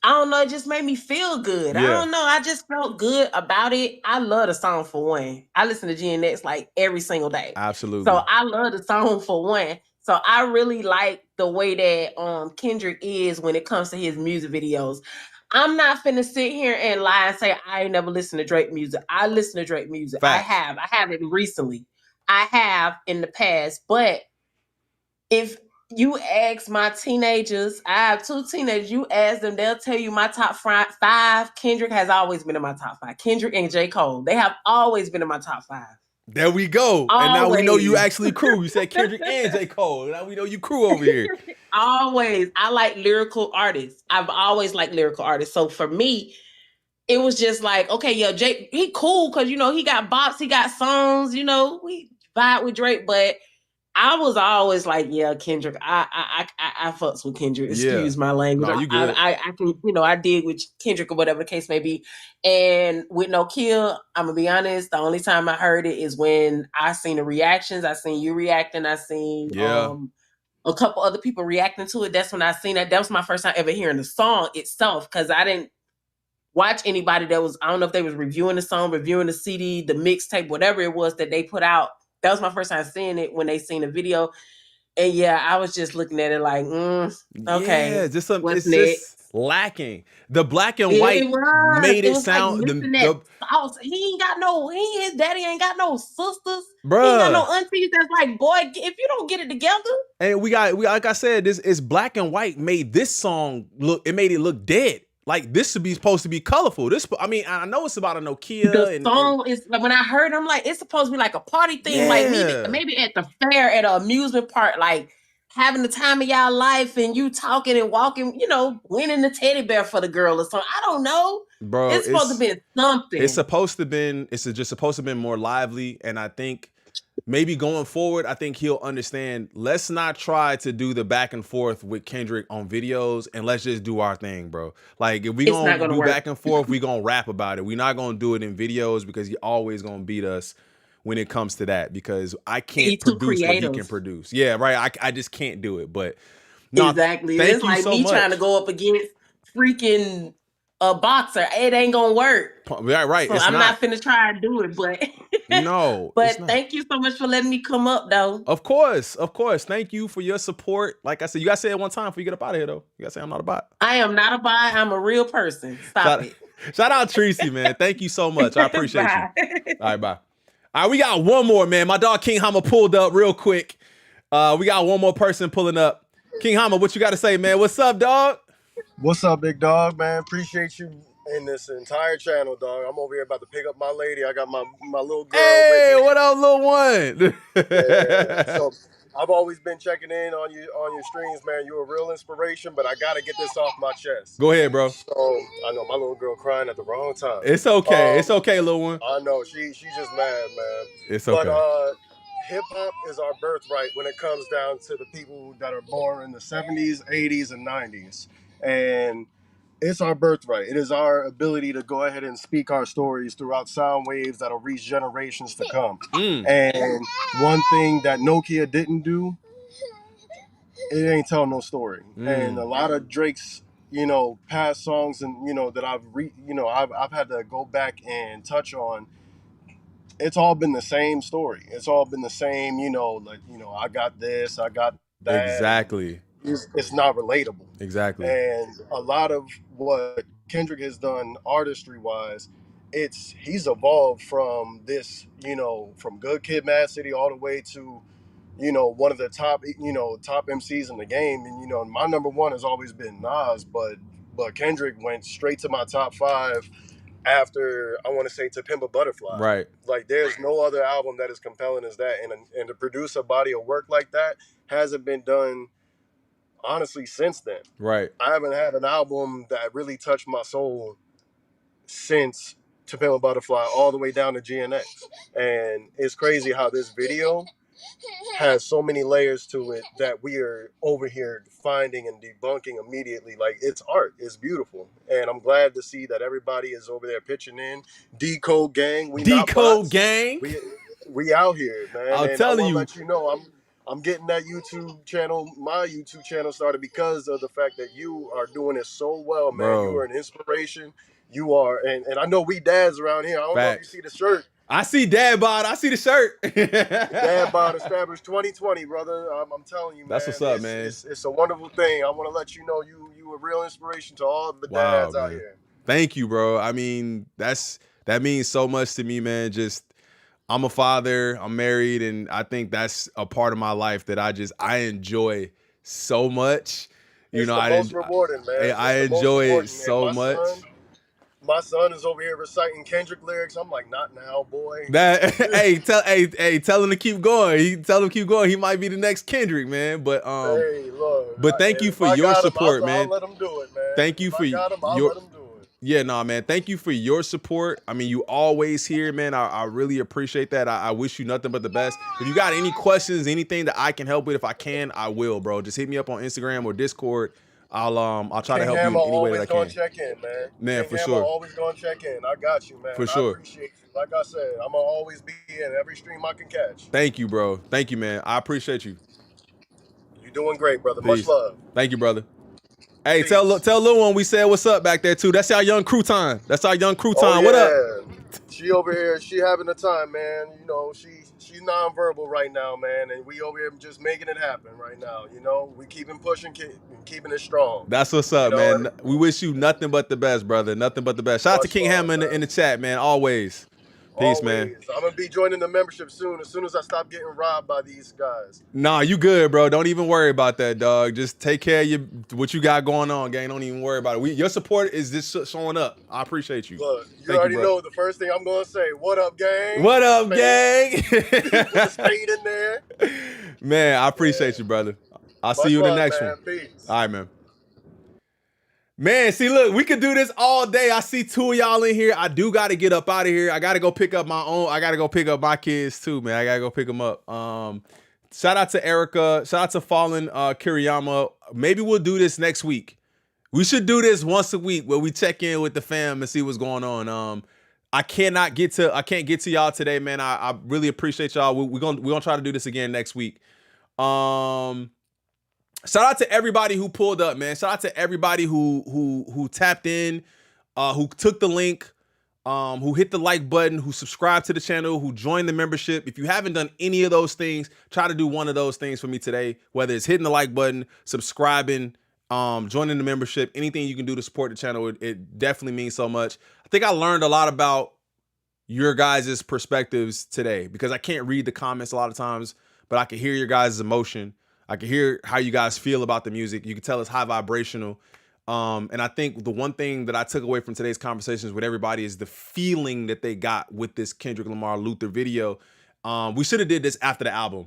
Speaker 16: I don't know, it just made me feel good.
Speaker 1: Yeah.
Speaker 16: I don't know, I just felt good about it. I love the song For One. I listen to GNX like every single day.
Speaker 1: Absolutely.
Speaker 16: So I love the song For One. So I really like the way that Kendrick is when it comes to his music videos. I'm not finna sit here and lie and say I ain't never listened to Drake music. I listen to Drake music.
Speaker 1: Facts.
Speaker 16: I have it recently. I have in the past, but if you ask my teenagers, I have 2 teenagers, you ask them, they'll tell you my top 5. Kendrick has always been in my top 5. Kendrick and J. Cole, they have always been in my top 5.
Speaker 1: There we go.
Speaker 16: Always.
Speaker 1: And now we know you actually crew. You said Kendrick and J. Cole. Now we know you crew over here.
Speaker 16: Always. I like lyrical artists. I've always liked lyrical artists. So for me, it was just like, okay, yo, Jake, he cool because, you know, he got bops, he got songs, you know, we vibe with Drake, but I was always like, yeah, Kendrick. I fucks with Kendrick. Excuse my language.
Speaker 1: No, you good.
Speaker 16: I can, you know, I dig with Kendrick or whatever the case may be. And with Nokia, I'm gonna be honest. The only time I heard it is when I seen the reactions. I seen you reacting. I seen a couple other people reacting to it. That's when I seen that. That was my first time ever hearing the song itself because I didn't watch anybody that was. I don't know if they was reviewing the song, reviewing the CD, the mixtape, whatever it was that they put out. That was my first time seeing it when they seen the video. And yeah, I was just looking at it like, okay.
Speaker 1: Yeah, just just lacking. The black and white made it sound
Speaker 16: he ain't got no, his daddy ain't got no sisters.
Speaker 1: Bruh.
Speaker 16: He ain't got no aunties. That's like, boy, if you don't get it together.
Speaker 1: And we like I said, this is black and white made this song made it look dead. Like this supposed to be colorful. I mean, I know it's about a Nokia.
Speaker 16: The song is like when I heard, I'm like, it's supposed to be like a party thing, like maybe at the fair, at an amusement park, like having the time of y'all life, and you talking and walking, you know, winning the teddy bear for the girl or something. I don't know,
Speaker 1: bro.
Speaker 16: It's supposed to be something.
Speaker 1: It's just supposed to be more lively, and I think maybe going forward, I think he'll understand. Let's not try to do the back and forth with Kendrick on videos, and let's just do our thing, bro. Like if we gonna do back and forth, we gonna rap about it. We're not gonna do it in videos because he always gonna beat us when it comes to that. Because I can't produce what he can produce. Yeah, right. I just can't do it. But No,
Speaker 16: Exactly.
Speaker 1: thank
Speaker 16: It's
Speaker 1: you
Speaker 16: like
Speaker 1: so
Speaker 16: me trying to
Speaker 1: much.
Speaker 16: go up against freaking a boxer. It ain't gonna work.
Speaker 1: Right.
Speaker 16: So
Speaker 1: It's
Speaker 16: I'm
Speaker 1: not.
Speaker 16: not finna try and do it, but
Speaker 1: No, it's
Speaker 16: but
Speaker 1: not.
Speaker 16: thank you so much for letting me come up though.
Speaker 1: Of course, of course. Thank you for your support. Like I said, you gotta say it one time before you get up out of here, though. You gotta say I'm not a bot.
Speaker 16: I am not a bot, I'm a real person. Stop
Speaker 1: Shout,
Speaker 16: it.
Speaker 1: shout out Tracy, man. Thank you so much. I appreciate you.
Speaker 16: Bye.
Speaker 1: All right, bye. All right, we got one more, man. My dog King Hama pulled up real quick. We got one more person pulling up. King Hama, what you got to say, man? What's up, dog?
Speaker 17: What's up, big dog, man? Appreciate you in this entire channel, dog. I'm over here about to pick up my lady. I got my little girl with
Speaker 1: Hey,
Speaker 17: me.
Speaker 1: what up, little one?
Speaker 17: Yeah. So I've always been checking in on your streams, man. You're a real inspiration, but I gotta get this off my chest.
Speaker 1: Go ahead, bro.
Speaker 17: So I know my little girl crying at the wrong time.
Speaker 1: It's okay. It's okay, little one.
Speaker 17: I know she's just mad, man.
Speaker 1: It's
Speaker 17: But
Speaker 1: okay.
Speaker 17: hip hop is our birthright when it comes down to the people that are born in the 70s, 80s, and 90s. And it's our birthright. It is our ability to go ahead and speak our stories throughout sound waves that'll reach generations to come. And one thing that Nokia didn't do, it ain't tell no story. And a lot of Drake's, past songs and that I've had to go back and touch on. It's all been the same story. It's all been the same, I got this, I got that.
Speaker 1: Exactly.
Speaker 17: It's not relatable.
Speaker 1: Exactly.
Speaker 17: And a lot of what Kendrick has done artistry wise, he's evolved from this, from Good Kid, Mad City all the way to, one of the top MCs in the game. And my number one has always been Nas, but Kendrick went straight to my top five after, I want to say, To Pimp a Butterfly.
Speaker 1: Right.
Speaker 17: Like, there's no other album that is compelling as that, and to produce a body of work like that hasn't been done honestly since then.
Speaker 1: Right.
Speaker 17: I haven't had an album that really touched my soul since To Pimp a Butterfly all the way down to GNX. And it's crazy how this video has so many layers to it that we are over here finding and debunking immediately. Like, it's art, it's beautiful, and I'm glad to see that everybody is over there pitching in. Decode Gang, we not bots.
Speaker 1: Gang.
Speaker 17: We out here, man.
Speaker 1: I'm
Speaker 17: and
Speaker 1: telling
Speaker 17: I
Speaker 1: you,
Speaker 17: want to let you know I'm getting that YouTube channel, my YouTube channel started because of the fact that you are doing it so well, man.
Speaker 1: Bro.
Speaker 17: You are an inspiration. You are, and I know we dads around here. I don't know if you see the shirt.
Speaker 1: I see Dad Bod. I see the shirt.
Speaker 17: Dad Bod established 2020, brother. I'm telling you, man.
Speaker 1: That's what's up, man.
Speaker 17: It's a wonderful thing. I want to let you know you a real inspiration to all the dads out here.
Speaker 1: Thank you, bro. I mean, that means so much to me, man. Just, I'm a father, I'm married, and I think that's a part of my life that I enjoy so much.
Speaker 17: It's the most rewarding, man.
Speaker 1: I enjoy it so much.
Speaker 17: My son is over here reciting Kendrick lyrics. I'm like, not now, boy.
Speaker 1: Tell him to keep going. Tell him to keep going. He might be the next Kendrick, man. But
Speaker 17: hey, look.
Speaker 1: But thank you for your support, man.
Speaker 17: I'll let him do it, man.
Speaker 1: Thank you for
Speaker 17: I'll let him do it.
Speaker 1: Yeah, nah, man. Thank you for your support. I mean, you always here, man. I really appreciate that. I wish you nothing but the best. If you got any questions, anything that I can help with, if I can, I will, bro. Just hit me up on Instagram or Discord. I'll try to help you in any way that I can.
Speaker 17: Always gonna check in, man.
Speaker 1: Man, for sure.
Speaker 17: Always gonna check in. I got you, man.
Speaker 1: For sure.
Speaker 17: I appreciate you. Like I said, I'm gonna always be in every stream I can catch.
Speaker 1: Thank you, bro. Thank you, man. I appreciate you.
Speaker 17: You're doing great, brother.
Speaker 1: Peace.
Speaker 17: Much love.
Speaker 1: Thank you, brother. Hey,
Speaker 17: Peace.
Speaker 1: tell Lil One we said what's up back there too. That's our young crouton.
Speaker 17: Oh,
Speaker 1: What up?
Speaker 17: She over here, she having a time, man. She's nonverbal right now, man, and we over here just making it happen right now. We keeping pushing, keeping it strong.
Speaker 1: That's what's up, man. We wish you nothing but the best, brother. Nothing but the best. Shout out to King Hammer in the chat, man. Always. Peace, man.
Speaker 17: I'm gonna be joining the membership soon. As soon as I stop getting robbed by these guys.
Speaker 1: Nah, you good, bro. Don't even worry about that, dog. Just take care of what you got going on, gang. Don't even worry about it. Your support is just showing up. I appreciate you.
Speaker 17: Look, you already know the first thing I'm gonna say. What up, gang?
Speaker 1: What up, gang?
Speaker 17: Put a spade in there.
Speaker 1: Man, I appreciate you, brother. I'll see you in the next one.
Speaker 17: Peace.
Speaker 1: All right, man. Man, see, look, we could do this all day. I see two of y'all in here. I do got to get up out of here. I got to go pick up my kids too, man. I got to go pick them up. Shout out to Erica. Shout out to Fallen Kiriyama. Maybe we'll do this next week. We should do this once a week where we check in with the fam and see what's going on. I can't get to y'all today, man. I really appreciate y'all. We're gonna try to do this again next week. shout out to everybody who pulled up, man. Shout out to everybody who tapped in, who took the link, who hit the like button, who subscribed to the channel, who joined the membership. If you haven't done any of those things, try to do one of those things for me today, whether it's hitting the like button, subscribing, joining the membership, anything you can do to support the channel. It definitely means so much. I think I learned a lot about your guys' perspectives today because I can't read the comments a lot of times, but I can hear your guys' emotion. I can hear how you guys feel about the music. You can tell it's high vibrational. And I think the one thing that I took away from today's conversations with everybody is the feeling that they got with this Kendrick Lamar Luther video. We should have did this after the album.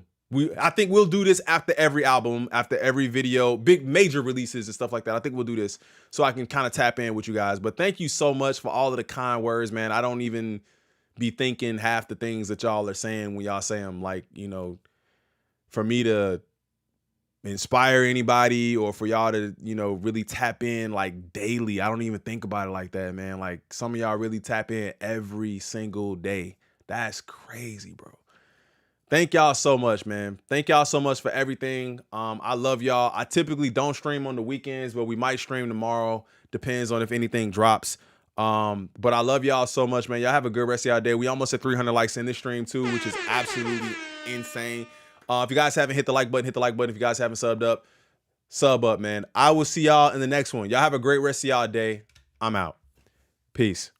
Speaker 1: I think we'll do this after every album, after every video, big major releases and stuff like that. I think we'll do this so I can kind of tap in with you guys. But thank you so much for all of the kind words, man. I don't even be thinking half the things that y'all are saying when y'all say them. Like, you know, for me to inspire anybody or for y'all to, you know, really tap in like daily. I don't even think about it like that, man. Like some of y'all really tap in every single day. That's crazy, bro. Thank y'all so much, man. Thank y'all so much for everything. I love y'all. I typically don't stream on the weekends, but we might stream tomorrow. Depends on if anything drops. But I love y'all so much, man. Y'all have a good rest of y'all day. We almost at 300 likes in this stream too, which is absolutely insane. If you guys haven't hit the like button, hit the like button. If you guys haven't subbed up, sub up, man. I will see y'all in the next one. Y'all have a great rest of y'all day. I'm out. Peace.